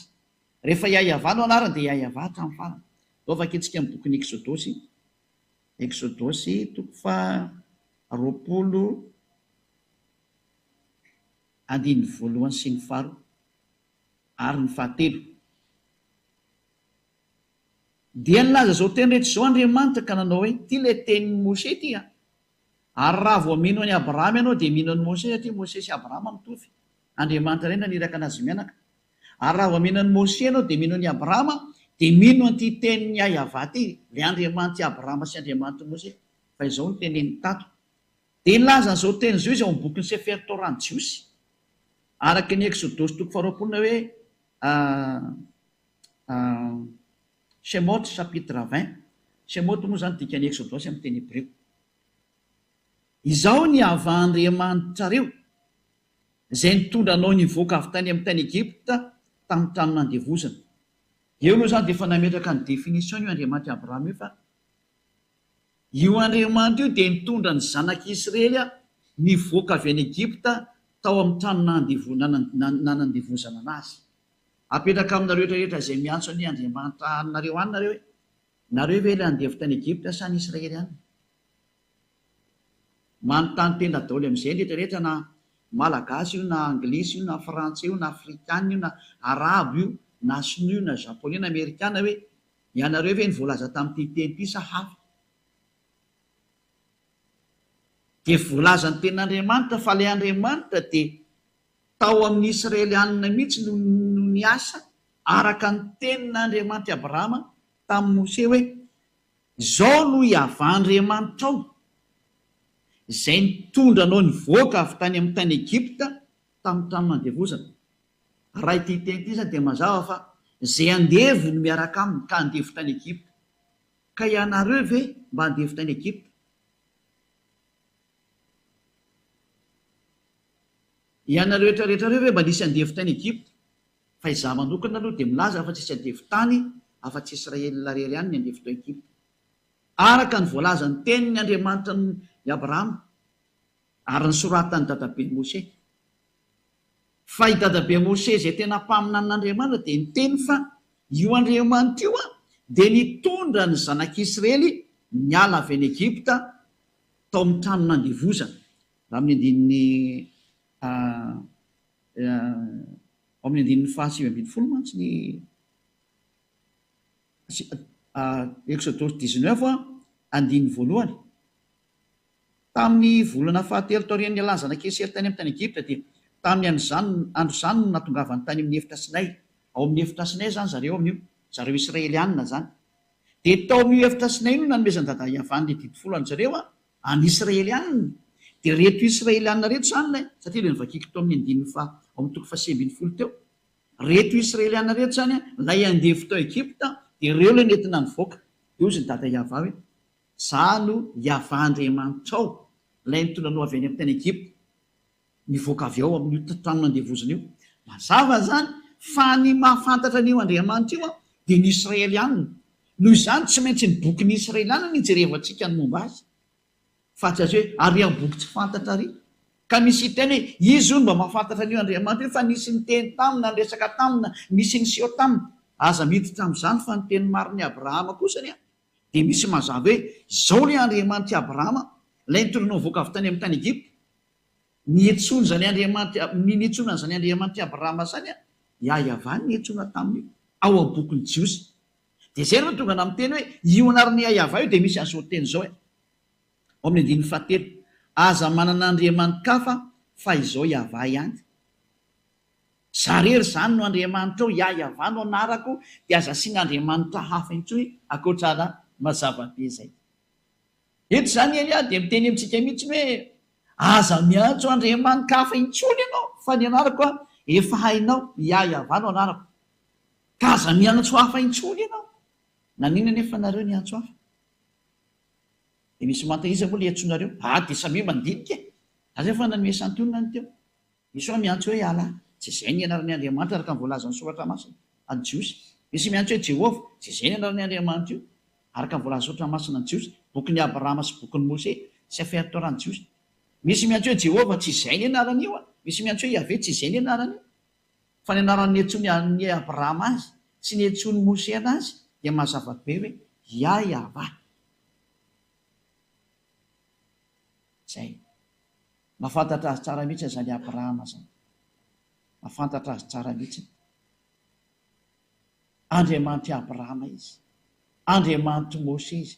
Rehefa iaiavanao anarany dia iaiava hatramin'ny farany. Ataovaka itsika amin'ny bokin'ny Exodosy. Exodosy toko fa 20:1 sy ny 4 ary ny 7. Dia nilaza zao teny rehetra zao Andriamanitra ka nanao hoe ty le tenin'ny Mose ty a. Ary raha vao mino any Abrahama ianao dia mino any Mose satria Mose sy Abrahama mitovy. Andriamanitra ray naniraka anazy mianaka. Ary raha vao mino any Mose ianao dia mino any Abrahama dia mino an'ity tenin'ny Yahva ty, le Andriamanitra Abrahama sy Andriamanitra Mose. Fa izao ny tenen'ny tato. Dia nilaza zao teny zao izy ao amin'ny bokin'ny Sefer Torah Jiosy. Araka ny Exodosy toko 20 hoe Shemot chapitre 20. Shemot moa zany dikany Exodosy amin'ny teny Hébreu. Izao ny hava-Andriamanitrareo izay nitondranao nivoaka avy tany amin'ny tany Egypta tamin'ny trano nandevozana. Eo aloha zany dia efa nametraka ny définition io Andriamanitra Abrahama io fa io Andriamanitra io dia nitondra ny zanak'Israely nivoaka avy any Egypta tao amin'ny trano nandevozana anazy. Apetraka aminareo rehetra izay miantso ny Andriamanitra anareo any nareo hoe nareo ve ilay andevy tany Egypta sa ny Israely any? Manontany tena daholo amin'izay rehetrarehetra na malagasy io na anglisy io na frantsay io na afrikana io na arabo io na sinoa io na japonais na amerikana hoe ianareo ve ny voalaza tamin'ity teny ity sa hafa? Dia voalaza ny ten'Andriamanitra fa ilay Andriamanitra dia tao amin'ny Israelianina mihitsy no niasa araka ny tenin'Andriamanitra Abrahama tamin'ny Mose hoe izao no hava-Andriamanitra ao izay nitondranao nivoaka avy tany amin'ny tany Egypta tamin'ny trano nandevozana. Raha ity teny ity zany dia mazava fa izay andevy no miaraka aminy ka andevy tany Egypta. Ka ianareo ve mba andevy tany Egypta? Ianareo rehetrarehetrareo ve mba nisy andevy tany Egypta? Fa izaho manokana aloha dia milaza fa tsisy andevy tany afa-tsy Israelina rery ihany ny andevy tao Egypta. Araka ny voalaza ny tenin'ny Andriamanitra ny Abrahama ary ny soratany dadabe Mose. Fa i dadabe Mose izay tena mpaminany n'Andriamanitra dia niteny fa io Andriamanitra io dia nitondra ny zanak'Israely niala avy any Egypta tao amin'ny trano nandevozana. Raha amin'ny andininy 7:20 mantsy ny Exodosy 19:1. Tamin'ny volana fahatelo taorian'ny ialany zanak'Israely tany amin'ny tany Egypta dia tamin'ny andro zany no natongavany tany amin'ny efitra Sinay. Ao amin'ny efitra Sinay zany zareo amin'io, zareo Israelianina zany. Dia tao amin'io efitra Sinay no nanomezany dada Yavan'ny didy folo any zareo any Israelianina. Dia reto Israelianina reto zany satria ilay nivakiko tao amin'ny andininy fa ao amin'ny toko 9:20 teo. Reto Israelianina reto zany lay andevy tao Egypta dia ireo ilay nentina nivoaka. Io izy ny dada Yahva hoe izaho no Yahva Andriamanitra ao ilay nitondranao avy any amin'ny tany Egypta nivoaka avy ao amin'io trano nandevozana io. Mazava zany fa ny mahafantatra an'io Andriamanitra io dia ny Israelianina. Noho izany tsy maintsy ny bokin'ny Israelianina ny jerevantsika ny momba azy. Fa tsy azy hoe ary amin'ny boky tsy fantatra ary. Ka misy teny hoe izy io mba mahafantatra an'io Andriamanitra io fa nisy ny teny tamina, ny resaka tamina, nisy ny seho tamina. Aza miditra amin'izany fa ny teny mariny Abrahama kosa dia misy mazava hoe izao ilay Andriamanitra Abrahama ilay nitondranao nivoaka avy tany amin'ny tany Egypta. Nietsona zany Andriamanitra, nietsona zany Andriamanitra Abrahama zany Yahva nietsona taminy ao amin'ny bokin'ny Jiosy. Dia izay no tonga amin'ny teny hoe io anaran'ny Yahva io dia misy an'izao teny izao ao amin'ny andininy 7. Aza manana Andriamanitra hafa fa izao Yahva ihany. Zarery zany no Andriamanitra ao, Yahva no anarako dia aza asiana Andriamanitra hafa intsony ankoatrana mazava be izay. Eto zany Elia dia miteny amintsika mihitsy hoe aza miantso Andriamanitra hafa intsony ianao fa ny anarako efa hainao Yahva no anarako. Ka aza miantso hafa intsony ianao. Nanina nefa nareo ny antso hafa? Dia misy mantaiza moa le antsonareo? Dia samy mandinika. Aza efa nanome santionina ny teo. Misy hoe miantso hoe ala. Tsy izay ny anaran'ny Andriamanitra araka ny voalazan'ny soratra masina any Jiosy. Misy miantso hoe Jehovah. Tsy izay ny anaran'ny Andriamanitra io. araka ny voalazotra masina ny jiosy boky ny Abrahama sy boky ny Mose sy afiatoran'ny jiosy. Misy miantso hoe Jehovah tsy izay ny anarany io a, misy miantso hoe Yahvé tsy izay ny anarany io, fa ny anarany niantsony Abrahama azy sy niantsony Mose anazy dia mazava be hoe Yahveh. Zay mahafantatra azy tsara mihitsy zany Abrahama zany, mahafantatra azy tsara mihitsy. Andriamanitra Abrahama izy, Andriamanitra Mose izy,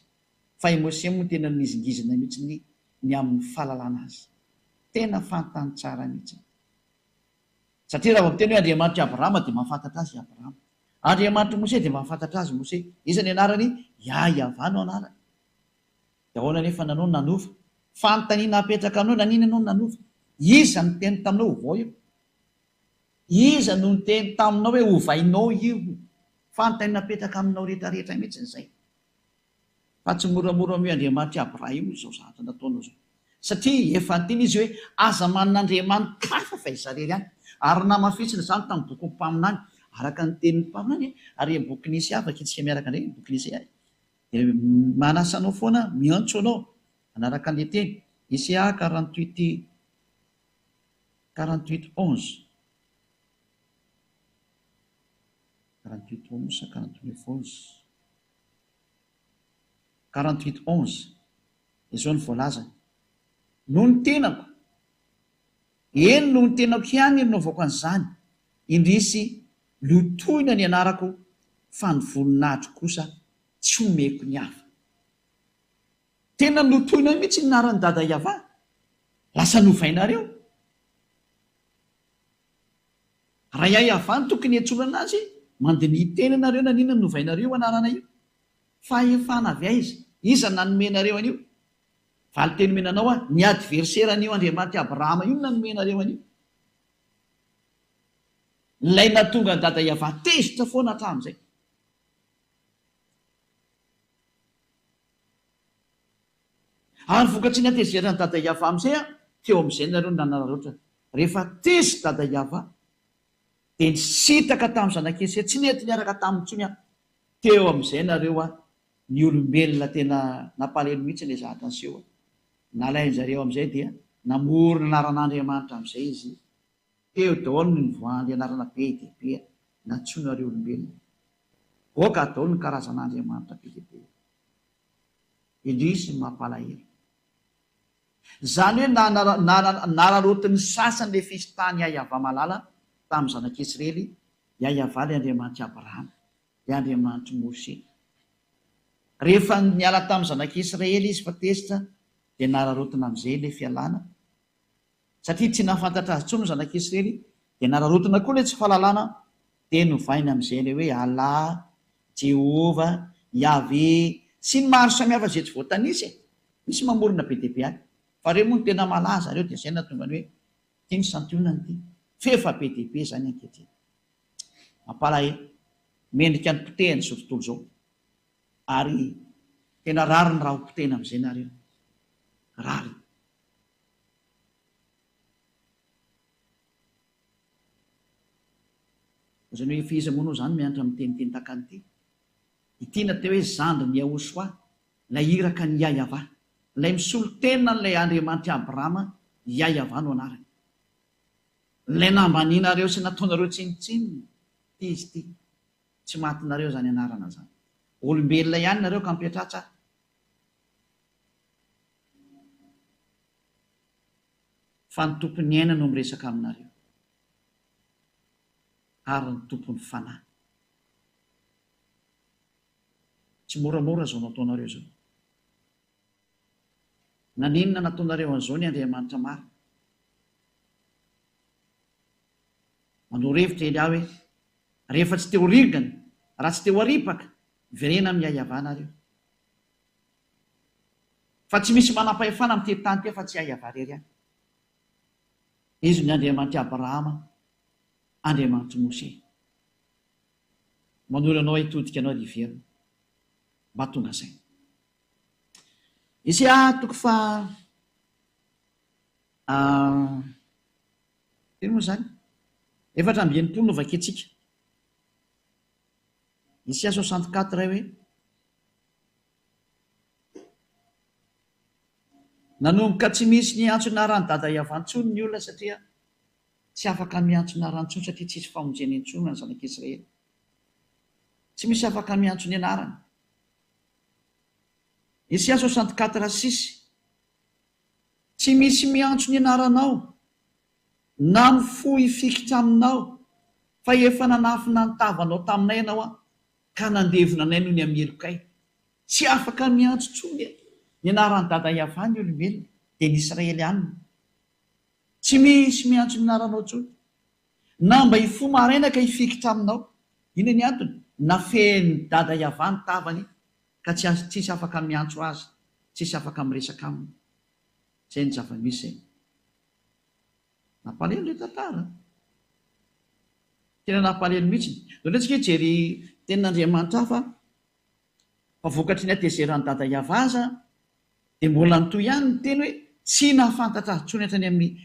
fa i Mose moa tena nizingizina mihitsy ny amin'ny fahalalana azy, tena fantany tsara mihitsy. Satria raha miteny hoe Andriamanitra Abrahama dia mahafantatra azy Abrahama, Andriamanitra Mose dia mahafantatra azy Mose. Iza ny anarany? Yahveh no anarany. Dia ahoana nefa nanao nanova? Fanontaniana apetraka anao, nanina anao nanova? Iza no teny taminao vao io? Iza no teny taminao hoe hovainao io? Fanontaniana apetraka aminao rehetrarehetra mihitsy izay. Fa tsy moramora hoe Andriamanitra Abrahama izao zavatra nataonao zao. Satria efa antiny izy hoe aza manan'Andriamanitra kafa fa izareo ihany. Ary namafitsina izany tamin'ny boky ny mpaminany, araka ny tenin'ny mpaminany, ary boky nisy afaka itsika miaraka indray boky nisy ahy. Dia manasanao foana miantso anao anaraka ny teny. Isia 48:11. 48:11 48:11 izao ny voalaza. No ny tenako, eny no ny tenako ihany no avaoko an'izany, indrisy lotoina ny anarako, fa ny voninahitro kosa tsy omeko ny hafa. Tena lotoina mihitsy ny anarany dada Yahveh, lasa novainareo. Raha Yahveh no tokony hiantsoana azy, mandinihy teny ianareo nanina novainareo anarana io. Fa efa avy aiza? Iza nanomenareo an'io? Valy teny menanao a ny adverseran'io Andriamanitra Abrahama io nanomenareo an'io. Ilay natonga dada Yahveh tezitra foana hatramin'izay. Ary vokatry ny atezerana dada Yahveh amin'izay a, teo amin'izay nareo nanararoatra. Rehefa tezitra dada Yahveh dia nisitaka tamin'ny zanak'Esy, tsy nety niaraka tamin'ny tsony a. Teo amin'izay nareo a ny olombelona tena nampalahelo mihitsy ilay zavatra niseho. Nalain'izareo amin'izay dia namorona anaran'Andriamanitra amin'izay izy. Teo daholo ny nivoahan'ny anarana be dia be natsoinareo olombelona. Oka daholo ny karazan'Andriamanitra be dia be. Indrisy mampalahelo. Zany hoe nararotiny sasany ilay fisitany Yahveh malala tamin'ny zanak'Israely, Yahveh ilay Andriamanitra Abrahama, ilay Andriamanitra Mose. Rehefa niala tamin'ny zanak'Israely izy fa tezitra dia nararotina amin'izay ilay fialana. Satria tsy nahafantatra azy intsony ny zanak'Israely, dia nararotina koa ilay tsy fahalalana, dia novaina amin'izay ilay hoe Allah, Jehovah, Yahvé sy ny maro samihafa izay tsy voatanisa. Misy mamorona be dia be any. Fa reo moa no tena malaza reo dia izay nahatonga ny hoe ity ny santionany ity. Fefa be dia be izany ankehitriny. Mampalahelo, mendrika ny potehany izao tontolo izao. Ary tena rary ny raha ho potehina amin'izay nareo. Rary. Izany hoe efa iza moa zany mianatra amin'ny teniteny tahaka an'ity. Ity natao hoe zandry ny Yahosoa, ilay iraka ny Yahveh, ilay misolo tena n'ilay Andriamanitra Abrahama, Yahveh no anarany. Ilay nambaninareo sy nataonareo tsinitsininy, ity izy ity. Tsy matinareo zany anarana zany. Olombelona ihany nareo ka mipetratra. Fa ny tompony aina no miresaka aminareo. Ary ny tompony fanahy. Tsy moramora zao nataonareo zao. Naninona nataonareo an'izao ny Andriamanitra maro? Manao revitra ely aho hoe rehefa tsy teo rigana, raha tsy teo aripaka, verena amin'ny Yahveh nareo. Fa tsy misy manam-pahefana amin'ny teny tany ty fa tsy Yahveh rery ihany. Izy ny Andriamanitra Abrahama, Andriamanitra Mose. Manolo anao hitodika anao riverina. Mba tonga izay. Isia toko fa teny moa zany 4:9 no vaketsika. Isia 64 hoe nanomboka tsy misy ny antsona rany dada iavantsony ny olona satria tsy afaka miantsona rantsony satria tsisy famonjeny intsony ny zanak'Israely. Tsy misy afaka miantso ny anarany. Isaia 64:6 tsy misy miantso ny anaranao na mifohy fikitra aminao fa efa nanafina ny tavanao taminay ianao ka nandevona anay noho ny amelokay. Tsy afaka miantso tsony ny anaran'ny dada Iavany olombelona dia ny Israely ihany. Tsy misy miantso ny anaranao tsony na mba hifohy maraina ka hifikitra aminao. Ina ny antony? Nafeny dada Iavany tavany ka tsisy afaka miantso azy, tsisy afaka miresaka aminy. Zay ny zava-misy. Nampalahelo ilay tantara. Tena nampalahelo mihitsy. Antsika jery tenin'Andriamanitra fa vokatry ny atezerany dada Iava aza dia mbola nitoy ihany ny teny hoe tsy nahafantatra azy tsony hatrany amin'ny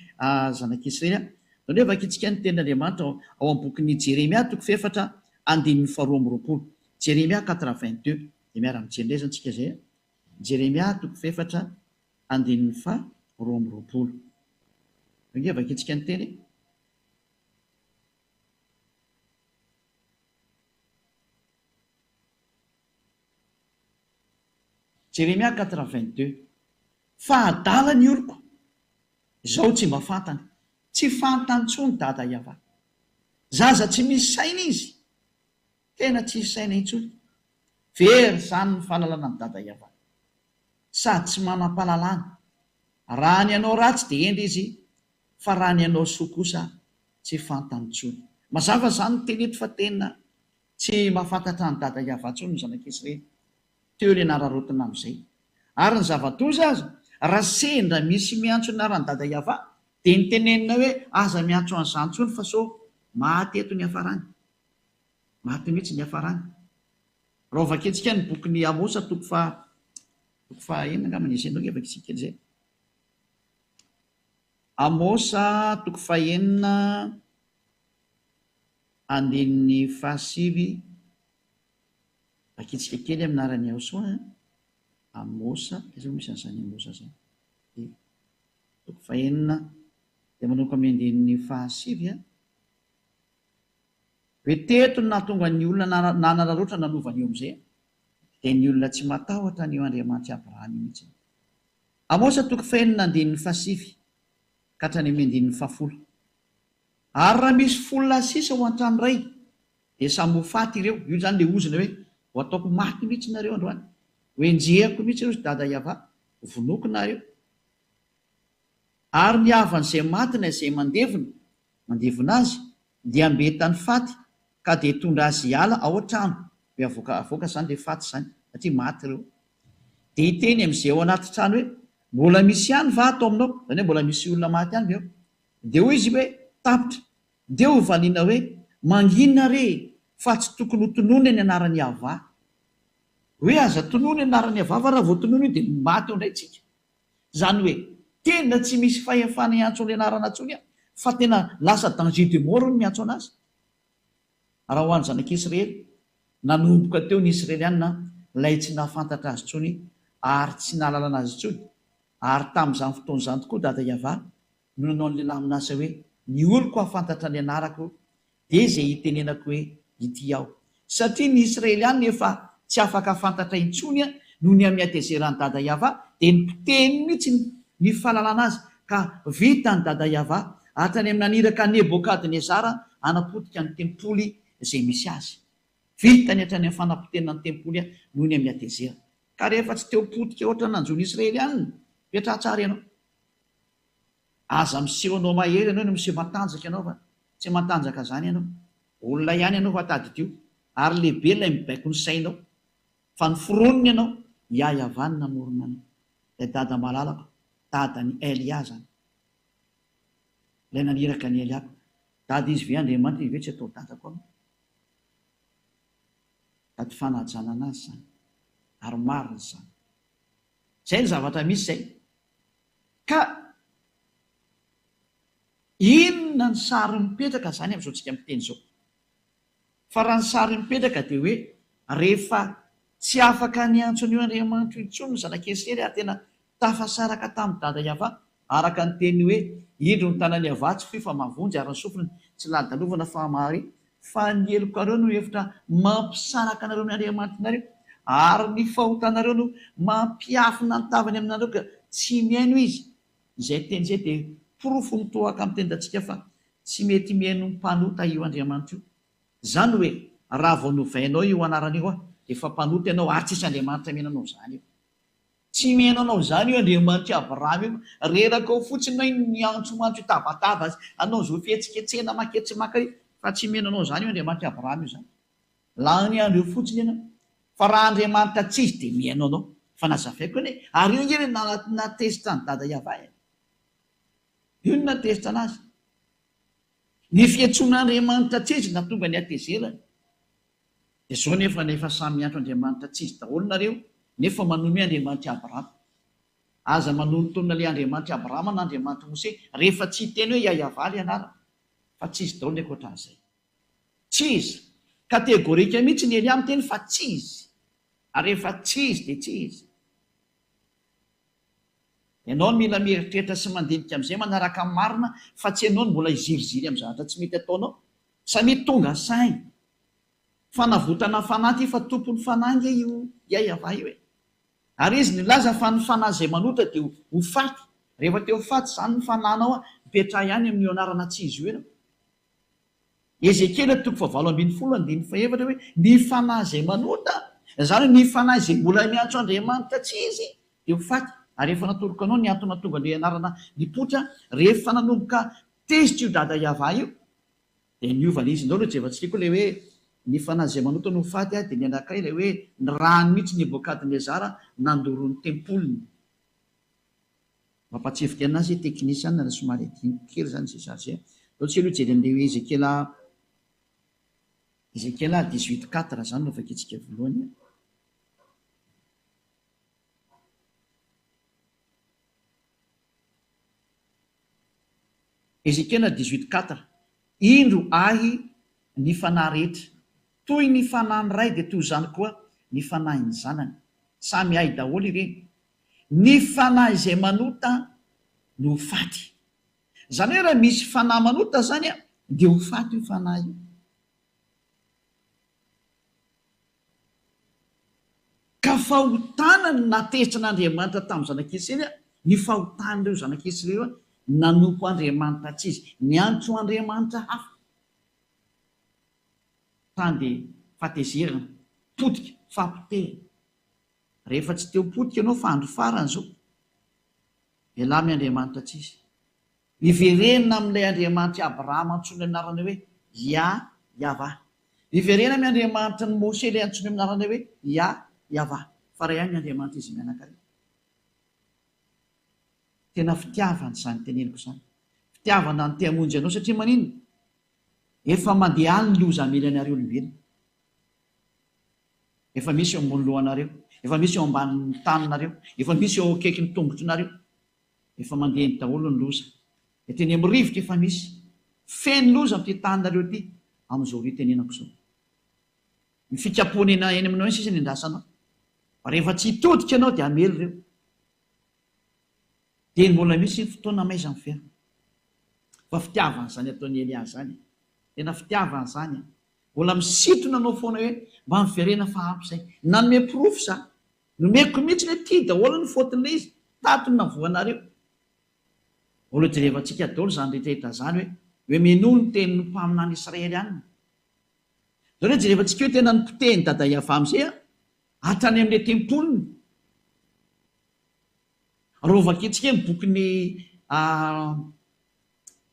zanak'Israely. Zany hoe vakitsika ny tenin'Andriamanitra ao amin'ny bokin'ny Jeremia 4:22. Jeremia 4:22 dia miara-mijery indray zany tsika zay. Jeremia 4:22. Inge vakitsika ny teny. Jeremia 4:22. Fa adala ny oloko, izao tsy mba fantany, tsy fantany tsony dada Iava. Zaza tsy misy saina izy, tena tsy misy saina intsony. Very zany ny fahalalana ny dada Iava, sady tsy manam-pahalalana. Raha ny anao ratsy dia endry izy, fa raha ny anao soa kosa tsy fantany tsony. Mazava zany ny teny eto fa tena tsy mahafantatra ny dada Iava tsony ny zanak'Israely. Teo ilay nararotina amin'izay. Ary ny zava-doza aza, raha sendra misy miantso ny aran'ny dada Iava dia nitenenina hoe aza miantso an'izany tsony fa so maty eto ny hafarany. Maty mihitsy ny hafarany. Raha vakitsika ny bokin'ny Amosa 4:4 angambany izy enao vakitsika izay. Amosa 4:4 vakitsika kely amin'arany ao soa. Amosa izay misy an'izany Amosa zany. 4:4 dia manomboka amin'ny 5. Hoe teto no nahatonga ny olona nanararoatra nanovany eo amin'izay dia ny olona tsy matahotra ny eo Andriamanitra Abrahamy mihitsy. Amosa 4:5 ka hatrany amin'ny 10. Ary raha misy folona sisa ho an-trano iray dia samy ho faty ireo. Io zany ilay ozina hoe ho ataoko maty mihitsy nareo androany, ho enjehako mihitsy ireo sy dada Iava, vonoko nareo. Ary ny havan'izay matina izay mandevona azy dia ambetany faty ka dia tondra azy hiala ao an-trano. Hoe avoaka zany dia faty zany satria maty ireo. Dia hiteny amin'izay ao anaty trano hoe mbola misy ihany va ato aminao, zany hoe mbola misy olona maty ihany ve ao. Dia hoy izy hoe tapitra, dia ho valiana hoe manginona re fa tsy tokony ho tonoina ny anaran'ny Iava. Hoe aza tonoina ny anaran'ny Iava fa raha vao tonoina io dia maty eo indray tsika. Zany hoe tena tsy misy fahefana iantso ny anarana tsony fa tena lasa danger de mort no miantso anazy. Raha ho an'ny zanak'Israely nanomboka teo ny Israelianina ilay tsy nahafantatra azy tsony ary tsy nahalalana azy tsony. Ary tamin'izany fotoan'izany tokoa dada Iava no nanao ny lehilahy aminazy hoe ny oloko hafantatra ny anarako dia izay hitenenako hoe ity aho. Satria ny Israelianina efa tsy afaka hafantatra intsony noho ny amin'ny atezerany dada Iava dia nipoteny mihitsy ny fahalalana azy ka vita ny dada Iava hatrany amin'ny naniraka Nebokadnezara hanapotika ny tempoly izay misy azy. Vita ny hatrany amin'ny fanapotena ny tempoly noho ny amin'ny atezera. Ka rehefa tsy teo potika ohatra nanjony Israelianina, petrahatsara ianao. Aza miseho anao mahery ianao no miseho matanjaka ianao fa tsy matanjaka zany ianao. Olona ihany ianao fa tadidio ary lehibe ilay mibaiko ny sainao. Fa ny foroniny ianao Iava ny namorona anao. Ilay dada malalaka, dadan'ny Elia zany. Ilay naniraka ny Eliako. Dada izy ve Andriamanitra izy ve tsy atao dadako aminy. Dady fanajana azy zany. Ary marina zany. Zay ny zavatra misy zay. Ka inona ny sary mipetraka zany amin'izao tsika miteny izao. Fa raha ny sary mipetraka dia hoe rehefa tsy afaka ny antsony io Andriamanitra intsony ny zanak'Israely ary tena tafasaraka tamin'ny dada Iava araka ny teny hoe indro ny tanany Iava tsy fifa mavonjy ary ny sofiny tsy ladalovana famahary fa ny eloko areo no hevitra mampisaraka anareo ny Andriamanitrareo ary ny fahotanareo no mampiafina ny tavany aminareo ka tsy miaino izy. Izay teny izay dia porofo mitohaka amin'ny tendantsika fa tsy mety miaino ny mpanota io Andriamanitra io. Zany hoe raha vao novainao io anaran'io dia efa mpanota ianao ary tsisy Andriamanitra miainanao zany io. Tsy miainanao zany io Andriamanitra Abrahama io, reraka ao fotsiny ny antsomatso tabataba anao zo fihetsiketsena maketsemaka fa tsy miainanao zany io Andriamanitra Abrahama io zany. La ny andro io fotsiny ianao. Fa raha Andriamanitra tsy izy dia miaino anao. Fa nazavaiko hoe ary io ngery natesitra ny dada Iava. Io no natesitra anazy. Ny fiantsoan'Andriamanitra tsy izy natonga ny atezerany. Dia zao nefa samy antro Andriamanitra tsy izy daholo nareo nefa manome Andriamanitra Abrahama. Aza manontona ilay Andriamanitra Abrahama na Andriamanitra Mose rehefa tsy hiteny hoe Iava ilay anarana fa tsy izy daholo ny ankoatran'izay. Tsy izy. Kategorika mihitsy ny Elia miteny fa tsy izy. Ary rehefa tsy izy dia tsy izy. Ianao no mila mieritreritra sy mandinika amin'izay manaraka amin'ny marina fa tsy ianao no mbola iziriziry amin'ny zavatra tsy mety ataonao. Samia tonga sainy. Fanavotana fanahy fa tompony fanahy nge io Iava io e. Ary izy nilaza fa ny fanahy izay manota dia ho faty. Rehefa teo faty izany ny fanahinao petraha ihany amin'io anarana tsy izy io ianao. Ezekiel 7:24 hoe ny fanahy izay manota, izany hoe ny fanahy izay mbola miantso Andriamanitra tsy izy dia ho faty. Ary rehefa natoloka anao ny antony tonga ny anarana nipotra rehefa nanomboka tezitra io dada Iava io dia niovana izy. Indao no jevantsika koa ilay hoe ny fanahy izay manota no faty dia ny anankiray ilay hoe ny rano mihitsy Nebokadnezara nandoro ny tempoliny. Mampatsivika anazy teknisiana na somary adiny kely zany izay zazay. Ohatsy aloha jery an'ilay hoe Ezekiel 18:4 zany no vakitsika voalohany. Ezekiel 18:4 indro ahy ny fanahy rehetra toy ny fanahy ray dia toy izany koa ny fanahy ny zanany samy ahy daholo ireny. Ny fanahy izay manota no faty. Zany hoe raha misy fanahy manota zany dia ho faty io fanahy io. Ka fahotana ny natezitra n'Andriamanitra tamin'ny zanak'Israely ny fahotan'ireo zanak'Israely nanompo Andriamanitra tsy izy, niantso Andriamanitra hafa. Tany dia fatezerana, potika, fampitehana. Rehefa tsy teo potika ianao fa andro farany zao, velamy Andriamanitra tsy izy. Niverenina amin'ilay Andriamanitra Abrahama antsoiny anarana hoe Iava. Niverenina amin'ny Andriamanitra ny Mose ilay antsoiny anarana hoe Iava. Fa ray ihany ny Andriamanitra izy mianakary. Tena fitiavana izany teneniko izany. Fitiavana ny te-hamonjy anao satria maninona? Efa mandeha any ny loza hamelanareo olombelona. Efa misy eo ambony lohanareo, efa misy eo ambanin'ny taninareo, efa misy eo akaikin'ny tongotronareo. Efa mandeha ny daholo ny loza. Teny amin'ny rivotra efa misy. Feno loza amin'ity taninareo ity amin'izao ritenenako izao. Ny fikapoana eny aminao eny sisa ny andrasanao. Rehefa tsy hitodika ianao dia hamely ireo. Dia mbola misy fotoana maiza ny fiainana. Fa fitiavana izany ataon'ny Elia zany. Tena fitiavana izany. Mbola misintona anao foana hoe mba miverena fa ampy izay. Nanome porofo za. Nomeko mihitsy hoe ity daholo ny fôtin'ilay izy. Tato ny navoanareo. Olo jerevantsika daholo izany rehetrarehetra zany hoe mino ny tenin'ny mpaminany Israely ihany. Zao hoe jerevantsika hoe tena nipotehiny dada Iava amin'izay hatrany amin'ilay tempoliny. Rovakitsika ny bokin'ny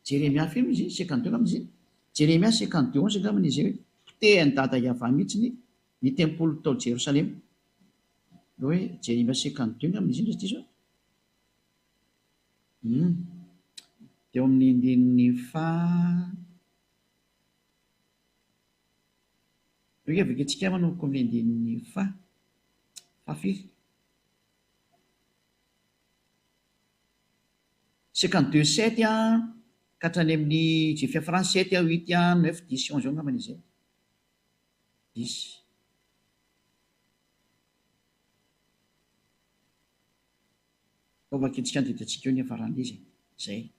Jeremia film izy 52 amin'izy. Jeremia 52:11 angambany izy hoe potehany dada Iava mihitsy ny tempoly tao Jerosalema. Hoe Jeremia 52 amin'izy indray ity zao. Teo amin'ny andininy hoe vakitsika manomboka amin'ny andininy fafy 52:7 ka hatrany amin'ny Jefia France 7, 8, 9, 10, 11 angambany izay. 10. vakitsika andidiantsika eo ny afaran'izy zay.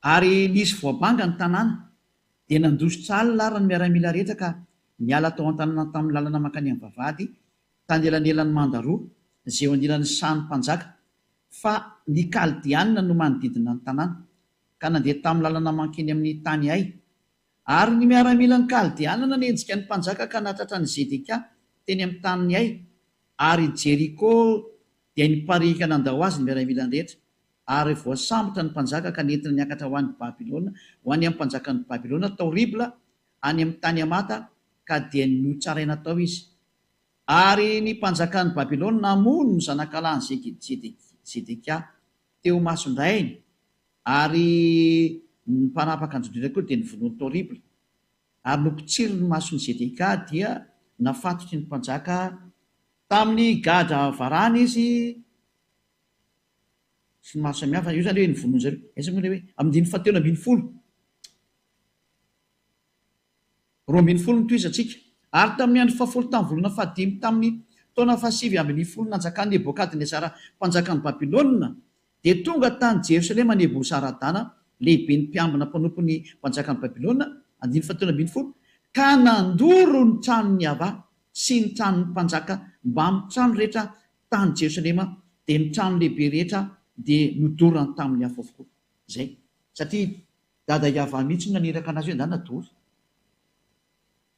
Ary nisy voabanga ny tanàna dia nandositra alina ary ny miaramila rehetra ka niala tao an-tanàna tamin'ny lalana mankany amin'ny vavahady tany elanelan'ny mandaroa izay eo anilan'ny sahany mpanjaka fa ny kaldianina no manodidina ny tanàna ka nandeha tamin'ny lalana mankeny amin'ny tany ay. Ary ny miaramila ny kaldianina nenjika ny mpanjaka ka natratra ny Zedeka teny amin'ny taniny ay. Ary Jeriko dia niparika nandao azy ny miaramila ny rehetra. Ary voasambotra ny mpanjaka ka nentina niakatra ho an'ny Babilôna, ho any amin'ny mpanjakan'ny Babilôna tao Ribla any amin'ny tany Amata ka dia notsaraina tao izy. Ary ny mpanjakan'ny Babilôna namono ny zanakalany Zedeka teo mason-drainy ary ny mpanapaka androdrina koa dia nivonoany tao Ribla. Ary nompitsiry ny mason'ny Zedeka dia nafatotry ny mpanjaka tamin'ny gadra varana izy sy ny maro samihafa. Io zany hoe nivonoany zareo aiza moa hoe amin'ny 720 240 notoizatsika. Ary tamin'ny andro 10 tamin'ny volana 15 tamin'ny taona 720 nanjakan'ny Nebokadnezara mpanjakan'ny Babilôna dia tonga tany Jerosalema Nebosaradana lehibe ny mpiambina mpanompony mpanjakan'ny Babilôna 720 ka nandoro ny tranony ava sy ny tranony mpanjaka mba amin'ny trano rehetra tany Jerosalema dia ny trano lehibe rehetra dia nodorany tamin'ny hafa avokoa zay satria dada Iava mihitsy naniraka anazy hoe nanadory.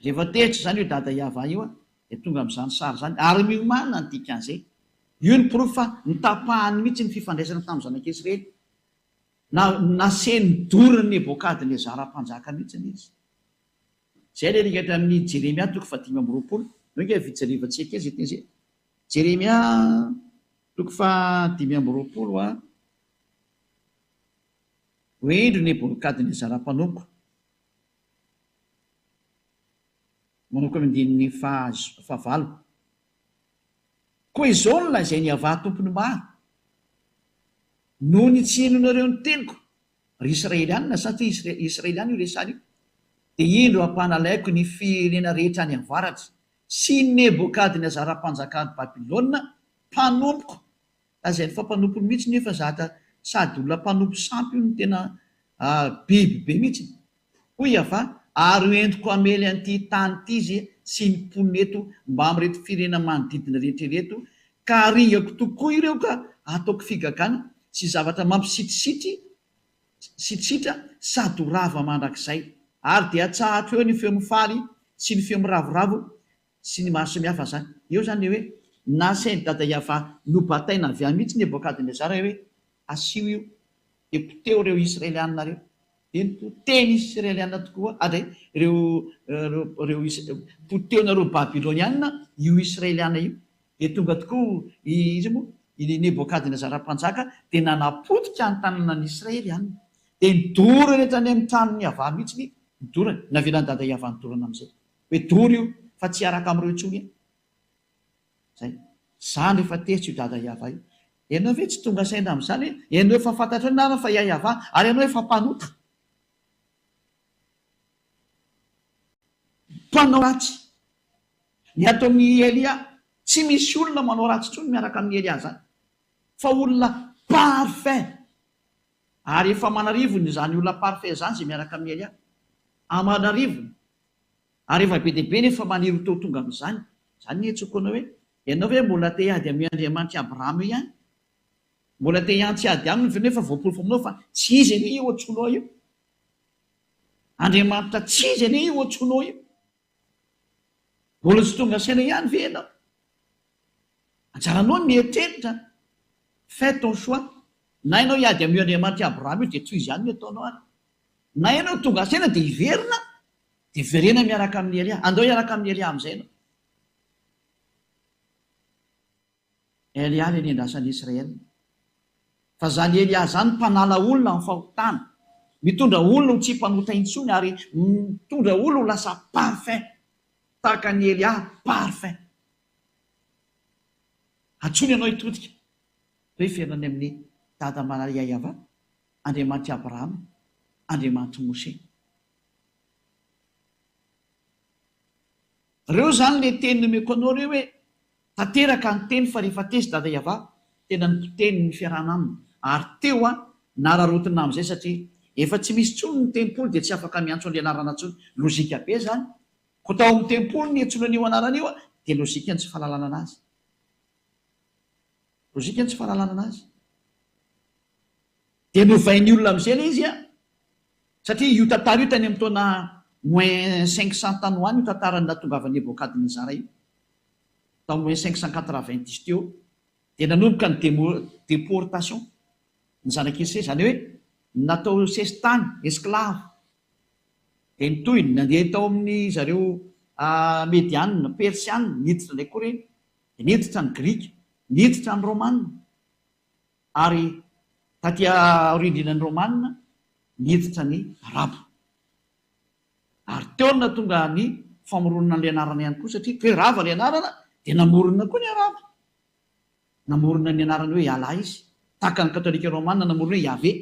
Rehefa tehitra zany hoe dada Iava io dia tonga amin'izany sary zany ary miomana ny dikan'izay. Io ny profo fa nitapahany mihitsy ny fifandraisana tamin'ny zanak'Israely naseny dorany Nebokadnezara mpanjaka mihitsy izy. Zay le rikatra amin'ny Jeremia 5:20 noinge fijalevantsika izy teny zay. Jeremia 5:20 hoendro Nebokadnezara mpanompo manoko amin'ny 9 koa izao no lazainy Iava tompony maro noho ny tsy henonareo ny teniko ry Israelianina satria Israeliana io resany io dia indro ampanalaiko ny firenena rehetra any avaratra sy Nebokadnezara mpanjakan'ny Babilôna mpanompoko. Lazainy fa mpanompony mihitsy nefa zata sady olona mpanompo sampy io ny tena biby be mihitsy. Hoy Iava ary entiko amely an'ity tany ity izy sy ny mponeto mba amin'reto firenena manodidina rehetrareto ka aringako tokoa ireo ka ataoko figagana sy zavatra mampisitrisitra sady rava mandrakizay ary dia atsahatra eo ny feo mifaly sy ny feo miravoravo sy ny maro samihafa zany. Eo zany hoe nasainy dada Iava nobataina avy any mihitsy Nebokadnezara hoe asio io dia poteo reo Israelianina reo dia poteny Israelianina tokoa ary poteonareo Babilônianina io Israeliana io dia tonga tokoa izy moa i Nebokadnezara mpanjaka dia nanapotika ny tanànan'ny Israelianina dia nidory rehetra any amin'ny tranony Iava mihitsy nidorany navelany dada Iava nidorana amin'izay hoe dory io fa tsy araka amin'ireo intsony zay. Zany rehefa tehitra io dada Iava io. Ianao ve tsy tonga saina amin'izany hoe ianao efa fantatra na fa Iava ary ianao efa mpanota mpanao ratsy ny atao amin'ny Elia. Tsy misy olona manao ratsy intsony miaraka amin'ny Elia zany fa olona parfait ary efa manarivony zany olona parfait zany zay miaraka amin'ny Elia amanarivony ary efa be dia be nefa maniry teo tonga amin'izany. Zany ny hetsokoana hoe ianao hoe mbola te hiady amin'ny Andriamanitra Abrahama ihany, mbola te hiantsy ady aminy nefa voaporofo aminao fa tsy izy anie io ohatronao io. Andriamanitra tsy izy anie io ohatronao io. Mbola tsy tonga saina ihany ve ianao? Anjaranao ny mieritreritra, fais ton choix. Na ianao hiady amin'ny Andriamanitra Abrahama io dia tsy izy ihany ny ataonao ary. Na ianao tonga saina dia hiverina, dia verena miaraka amin'ny Elia. Andao hiaraka amin'ny Elia amin'izay ianao. Elia ilay niandrasan'ny Israely. Fa zany Elia zany mpanala olona amin'ny fahotana, mitondra olona ho tsy mpanota intsony ary mitondra olona ho lasa parfait tahaka ny Elia parfait. Atsony ianao hitodika hoe fiainany amin'ny dada Maria Iava, Andriamanitra Abrahama, Andriamanitra Mose. Reo zany le teny nomeko anao reo hoe tanteraka ny teny fa rehefa tesy dada Iava tena niteny ny fiarahana aminy ary teo nararotina amin'izay satria efa tsy misy tsony ny tempoly dia tsy afaka miantso an'le anarana tsony lozika be zany ko tao amin'ny tempoly ny etsona an'io anaran'io dia lozika ny tsy fahalalana anazy lozika ny tsy fahalalana anazy dia novain'ny olona amin'izay le izy satria io tantara io tany amin'ny taona moins 500 tany hoany io tantarany natongavany Nebokadnezara io tao moins 590 teo dia nanomboka ny déportation ny zanak'Israely zany hoe natao sesitany esclave dia nitoyny nandeha tao amin'ny zareo medianina persianina niditra ilay koa reny niditra ny grika niditra ny romanina ary taty aorindrinan'ny romanina niditra ny arabo ary teo na tonga ny famoronana n'le anarana ihany koa satria hoe rava le anarana dia namorona koa ny arabo namorona ny anarany hoe ala izy tahaka ny katolika romanina namorona hoe Yahvé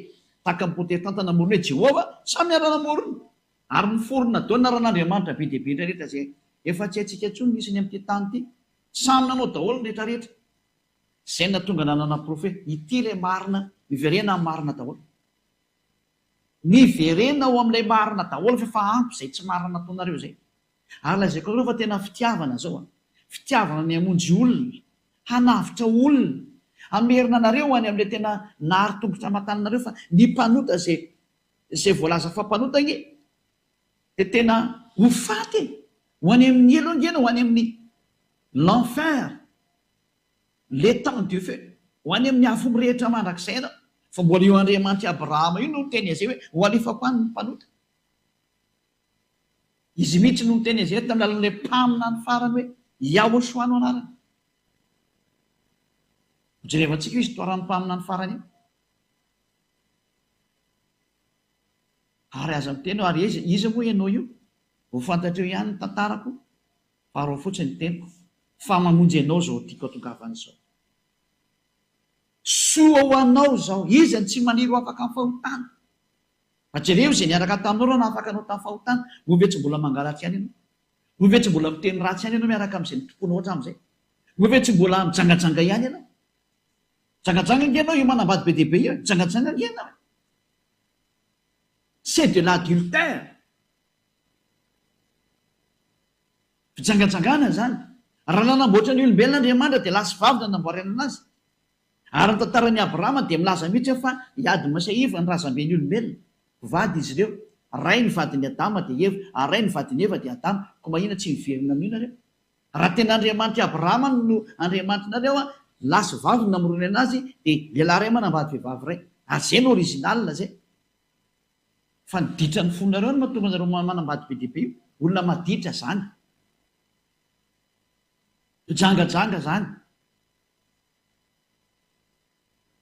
tahaka ny protestanta namorona hoe Jehova samy ara namorona ary niforona dao naran'Andriamanitra be dia be rehetra zay efa tsy haitsika tsony nisy ny amin'ity tany ity samy nanao daholo ny rehetra rehetra zay na tonga nanana profeta ity ilay marina miverena amin'ny marina daholo miverena ao amin'ilay marina daholo fa ampy izay tsy marina nataonareo zay ary lazaiko anareo fa tena fitiavana zao fitiavana ny hamonjy olona hanavitra olona hamerina anareo any amin'ilay tena nahary tongotra aman-tananareo fa ny mpanota zay voalaza fa mpanota iny dia tena ho faty ho any amin'ny elongena ho any amin'ny l'enfer l'étang du feu ho any amin'ny afo mirehitra mandrakizay ianao fa mbola io Andriamanitra Abrahama io no teny azay hoe ho alefako any ny mpanota izy mihitsy no teny azay tamin'ny alalan'ilay mpamina ny farany hoe Yahoshua no anarany jerevantsika io histoirany mpamina ny farany io ary aza miteny ary izy moa ianao io ho fantatreo ihany ny tantarako faharao fotsiny ny teniko fa mamonjy ianao zao tiako atongavany zao soa ho anao zao izy ny tsy maniro afaka amin'ny fahotana fa jereo zay niaraka taminao reo na afaka anao tamin'ny fahotana ove tsy mbola mangalatry any ianao ove tsy mbola miteny ratsy any ianao miaraka amin'izay nitomponao hatramin'izay ove tsy mbola mijangajanga ihany ianao jangajanga ngenao io manambady be dia be io jangajanga ngenao c'est de l'adultère fijangajangana zany raha nanamboatra ny olombelona Andriamanitra dia lasy vavy na namboarana anazy ary ny tantaran'ny Abrahama dia milaza mihitsy fa hiady masaiva ny razamben'ny olombelona vady izy ireo ray ny vadin'ny Adama dia Eva ary ray ny vadin'ny Eva dia Adama ko mahina tsy miverina amin'io nareo raha tena Andriamanitra Abrahama no Andriamanitra nareo lasy vavy namorony anazy dia lehilahy ray manambady vehivavy ray ary zay no original zay fa niditra ny fonareo no mahatonga anareo manambady be dia be io olona maditra zany mpijangajanga zany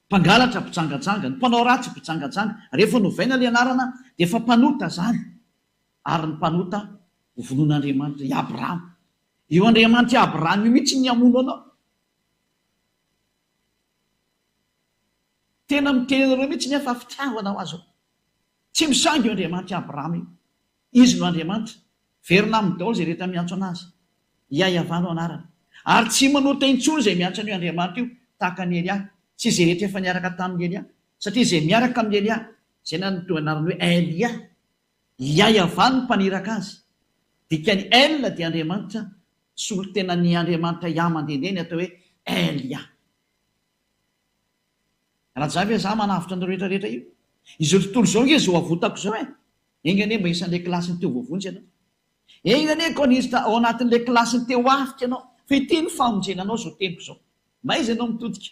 mpangalatra mpijangajanga ny mpanao ratsy mpijangajanga rehefa novaina le anarana dia efa mpanota zany ary ny mpanota ho vonon'Andriamanitra i Abrahama io Andriamanitra i Abrahama io mihitsy ny amono anao tena miteny anareo mihitsy ny efa fitiavana ho azo tsy misangy io Andriamanitra i Abrahama io izy no Andriamanitra verina amin'ny daholo zay rehetra miantso anazy iayavano anarana ary tsy manota intsony zay miantso an'io Andriamanitra io tahaka ny Elia tsy zay rehetra efa niaraka tamin'ny Elia satria zay miaraka amin'ny Elia zay na nytoa anarany hoe Elia iayavano ny mpaniraka azy dikany El dia Andriamanitra solo tena ny Andriamanitra mandehandeha ny atao hoe Elia raha zavy za manavitra ny rehetrarehetra io izao tontolo zao nge zao avotako zao engane mba isan'ilay klasiny teo voavonjy ianao engane konista ao anatin'ilay klasiny teo afika ianao fa ity ny famonjenanao zao tempo zao mba izy ianao mitodika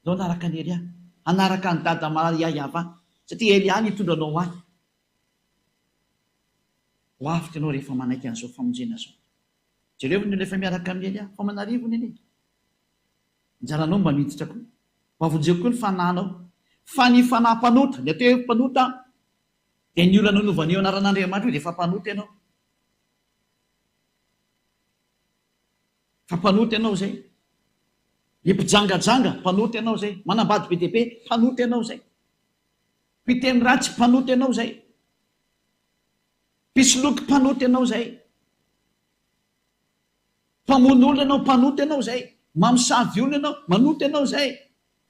zao anaraka ny Elia anaraka ny dada Yahava satria Elia nitondra anao ahy ho afika ianao rehefa manaiky an'izao famonjena zao jereo ny rehefa miaraka amin'ny Elia fa manarivo ny njaranao mba miditra koa mavonjeko koa ny fanahnao fa ny fanahy-panota ny atao hoe mpanota dia ny olana novan'io anaran'Andriamanitra io dia efa mpanota ianao fa mpanota ianao zay ny mpijangajanga mpanota ianao zay manambady be dia be mpanota ianao zay mpiteny ratsy mpanota ianao zay mpisoloky mpanota ianao zay mpamono olona ianao mpanota ianao zay mamosavy olona ianao manota ianao zay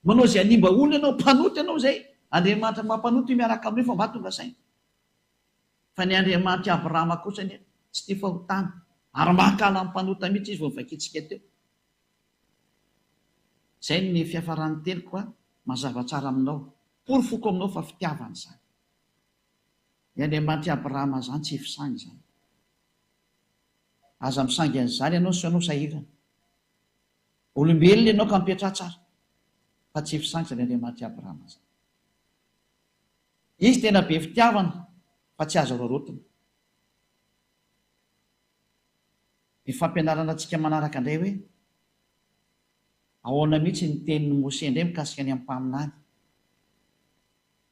manao zay animba olona ianao mpanoty ianao zay Andriamanitra mampanoty miaraka amin'io fa mahatonga saina fa ny Andriamanitra Abrahama kosa ny tsy tia fahotana ary mahakala amin'ny mpanota mihitsy izy vao vakitsika teo. Zay ny fiafarany teliko mazava tsara aminao, porofoko aminao fa fitiavana zany. Ny Andriamanitra Abrahama zany tsy fisangy zany. Aza misangy an'izany ianao sy anao sahirana. Olombelona ianao ka mipetra tsara fa tsy fisangy zany Andriamanitra Abrahama zany. Izy tena be fitiavana fa tsy azo rorotina. Ny fampianarana antsika manaraka indray hoe ahoana mihitsy ny tenin'ny Mose indray mikasika ny amin'ny mpaminany.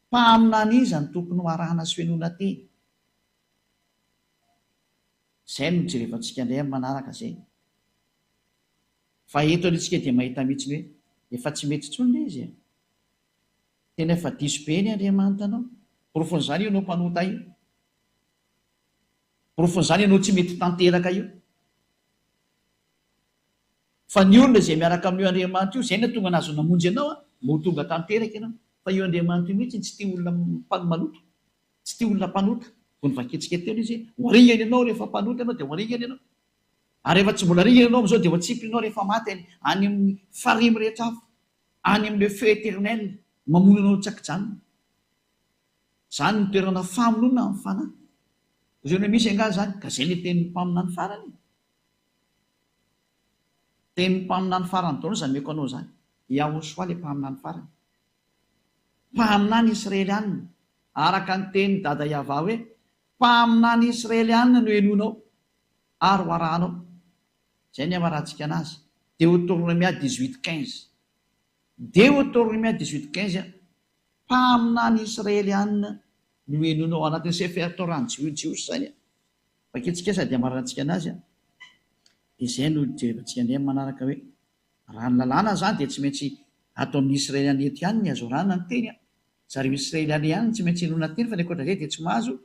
Mpaminany iza ny tokony ho arahana sy hoenona teny. Izay no jerevantsika indray amin'ny manaraka izay. Fa eto antsika dia mahita mihitsy hoe efa tsy mety intsony ilay izy. Tena efa diso be ny Andriamanitra anao. Porofon'izany ianao mpanota io. Porofon'izany ianao tsy mety tanteraka io. Fa ny olona izay miaraka amin'io Andriamanitra io, izay no tonga nazo namonjy ianao, mo tonga tanteraka ianao. Fa io Andriamanitra io mihitsy tsy tia olona maloto, tsy tia olona mpanota. Vao ny vakitsika teo izy, hoaringana ianao rehefa mpanota ianao dia hoaringana ianao. Ary rehefa tsy mbola ringana ianao amin'izao dia voatsipy ianao rehefa maty any amin'ny farimy rehetra avy, any amin'ny feu éternel, mamono anao tsakijana. Zany ny toerana famonoana amin'ny fanahy. Izay no misy anga zany, ka izay ny tenin'ny mpaminany farany. Tenin'ny mpaminany farany taona izany meko anao zany. Yahoshua ilay mpaminany farany. Mpaminany Israelianina, araka ny tenin'ny dada Yahva hoe mpaminany Israelianina no henonao ary ho arahanao. Izay ny amarantsika anazy. Deutéronomia 18:15. Deutéronomia 18:15, mpaminany Israelianina no henonao anatin'ny Sefer Torah Jiosy zany. Vakitsika sady dia amarantsika anazy. Izay no jerevantsika indray manaraka hoe raha ny lalàna zany dia tsy maintsy atao amin'ny Israeliana eto ihany ny azo rana ny teny. Zareo Israeliana ihany tsy maintsy henona teny fa ny ankoatra izay dia tsy mahazo.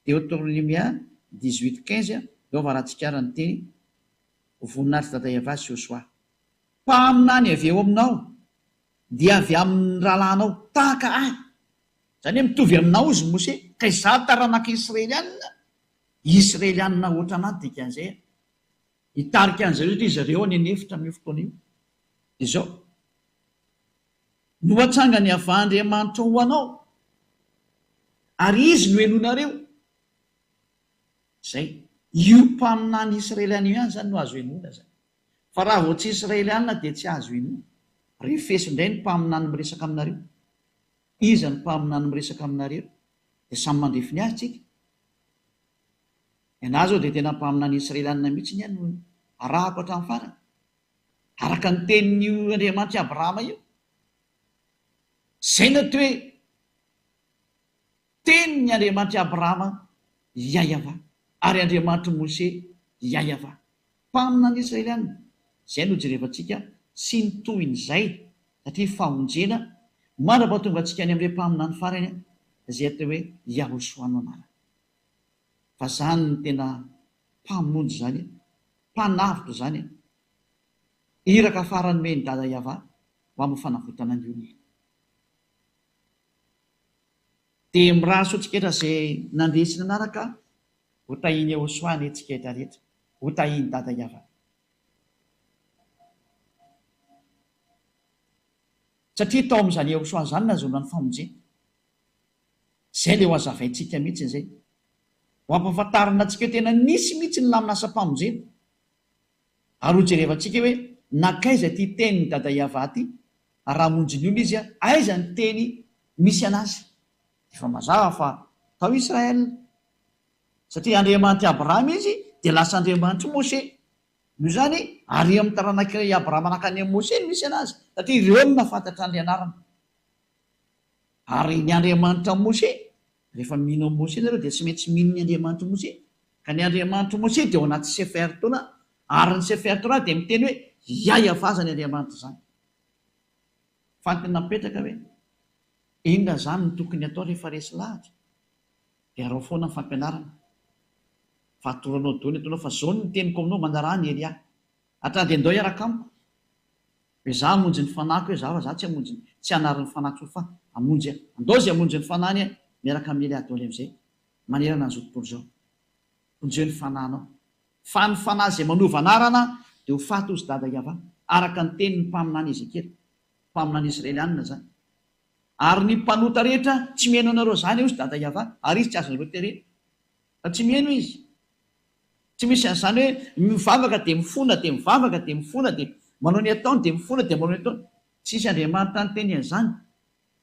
Deutéronomia 18:15, eo avarantsika ara ny teny. Voninahitra dada Yahva sy Joshua. Mpaminany avy eo aminao dia avy amin'ny rahalànao tahaka ahy. Zany hoe mitovy aminao izy Mose, ka izaho taranaka Israelianina. Israelianina ohatra anaty dikan'izay. Hitarika an'izareo izy zareo any anefitra amin'ny fotoana io. Izao. Nohatsanga ny avy Andriamanitra ho anao. Ary izy no henonareo. Zay. Io mpaminany Israeliana ihany zany no azo henona zany. Fa raha vao tsy Israelianina dia tsy azo henona. Refeso indray ny mpaminany miresaka aminareo. Iza ny mpaminany miresaka aminareo dia samy mandrefy ny azy tsika. Ianà zao dia tena mpaminany Israelianina mihitsy ny no arahako hatramin'ny farany. Araka ny tenin'io Andriamanitra Abrahama io. Zay no hoe tenin'ny Andriamanitra Abrahama Yahva, ary Andriamanitra Mose Yahva. Mpaminany Israelianina. Izay no jerevantsika sy ny toin'izay satria fahonjena mandrapa tonga antsika any amin'ireo mpaminany farany izay atao hoe Yahoshua no anarany. Fa zany ny tena mpamonjy zany, mpanavitra zany, iraka farany meny dada Yahva ho amin'ny fanavotana ny olona. Dia miraso antsika izay nandresina anaraka ho tahiny Yahoshua ny antsika rehetra, ho tahiny dada Yahva. Satria tao amin'izany Yahoshua zany nazonana ny famonjena. Izay ilay ho hazavaintsika mihitsy izay. Ho ampahafantarana antsika hoe tena nisy mihitsy ny lamin'asa-pamonjena. Ary ho jerevantsika hoe nakaiza ty tenin'ny dada Yahva ty, raha monjy ny olona izy aiza ny teny misy anazy. Efa mazava fa tao Israel. Satria Andriamanitra Abrahama izy dia lasa Andriamanitra Mose. Noho izany ary amin'ny taranak'i Abrahama nakany amin'ny Mose no misy anazy. Satria ireo no nafantatra ny anarana. Ary ny Andriamanitra Mose, rehefa mino amin'ny Mose nareo dia tsy maintsy mino ny Andriamanitra Mose. Ka ny Andriamanitra Mose dia ao anaty Sefer Torah. Ary ny Sefer Torah dia miteny hoe Yahva zany Andriamanitra zany. Fantany napetraka hoe inona zany no tokony atao rehefa resy lahatra. Dia arao foana ny fampianarana. Fatoranao dony ataonao fa zao ny teniko aminao mandarany Elia. Hatrany andao hiaraka amiko. hoe za hamonjy ny fanahiko hoe za fa za tsy hamonjy tsy hanarin'ny fanahiko fa amonjy andao zay hamonjy ny fanahiny miaraka mily adaoly am'izay manerana an'izao tontolo zao onjeo ny fanahinao fa ny fanahy zay manova anarana dia ho faty ozy dada iava araka ny teny ny mpaminany Ezekely mpaminany Israelianina zany ary ny mpanota rehetra tsy mihaino anareo zany ozy dada iava ary izy tsy azonareo terena fa tsy mihaino izy tsy misy an'izany hoe mivavaka dia mifona dia mivavaka dia mifona dia manao ny ataony dia mifona dia manao ny ataony tsisy Andriamanitra ny teny an'izany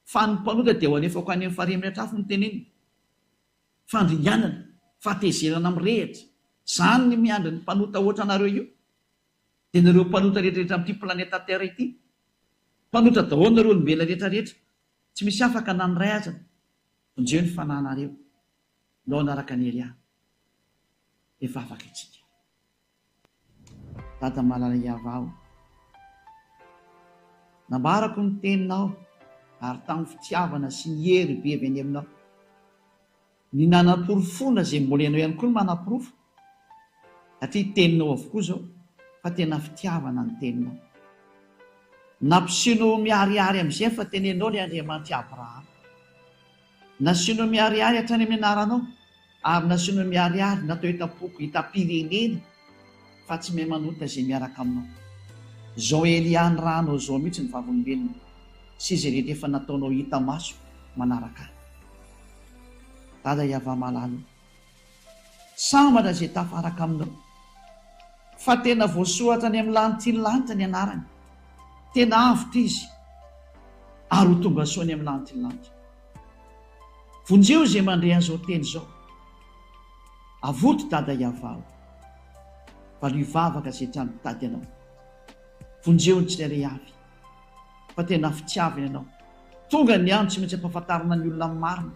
fa ny mpanota dia ho alefako any amin'ny fahariam-miatrafo ny teneny fandringanana fahatezerana mirehitra zany ny miandry ny mpanota ohatra anareo io dia nareo mpanota rehetrarehetra amin'ity planeta terra ity mpanota daholo nareo olombelona rehetrarehetra tsy misy afaka na ny ray aza onjeo ny fanahinareo nao anaraka ny Elia efa afaka itsika dada malala iava aho nambarako ny teninao ary tamin'ny fitiavana sy ny hery be avy any aminao ny nanam-porofona zay mbola ianao ihany koa ny manam-porofo satria teninao avokoa zao fa tena fitiavana ny teninao nampisinao miariary amin'izay fa tenenao ilay Andriamanitra Abrahama nasinao miariary hatrany amin'ny anaranao ary nasinao miariary natao hitapoko hitam-pirenena fa tsy mahay manota izay miaraka aminao zao Elia ny rahanao zao mihitsy ny vavolombelona sy izay rehetra efa nataonao hita maso manaraka dada iava malalo sambatra izay tafaraka aminao fa tena voasohatra ny amin'ny lanitra ny lanitra ny anarany tena avitra izy ary ho tonga soa ny amin'ny lanitra ny lanitra vonjeo izay mandre an'izao teny zao avoto dada iavao fa lo hivavaka izay trano tady ianao vonjeo ny tsirairay avy fa tena fitiavina ianao tonga ny andro tsy maintsy ampahafantarana ny olona marina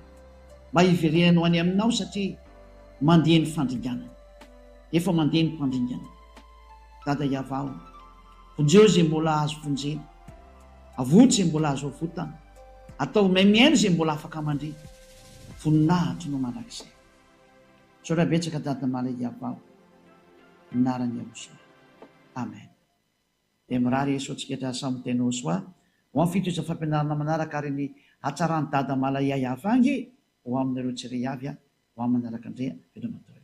mba hiverenanao any aminao satria mandeha ny fandringanana efa mandeha ny mpandringana dada iavao vonjeo izay mbola azo vonjena avoto izay mbola azo avotana atao maimiaino izay mbola afaka mandre voninahitry no mandrakizay sorabetsaka dada malay iavao minarany ahosoa amen dia mirary esotsika tra samy tena osoa ho amin'ny fitoza fampianarana manaraka ary ny hatsarany dada malay iavangy ho aminareo tsiray avy ho amin'ny manaraka indray vedra matao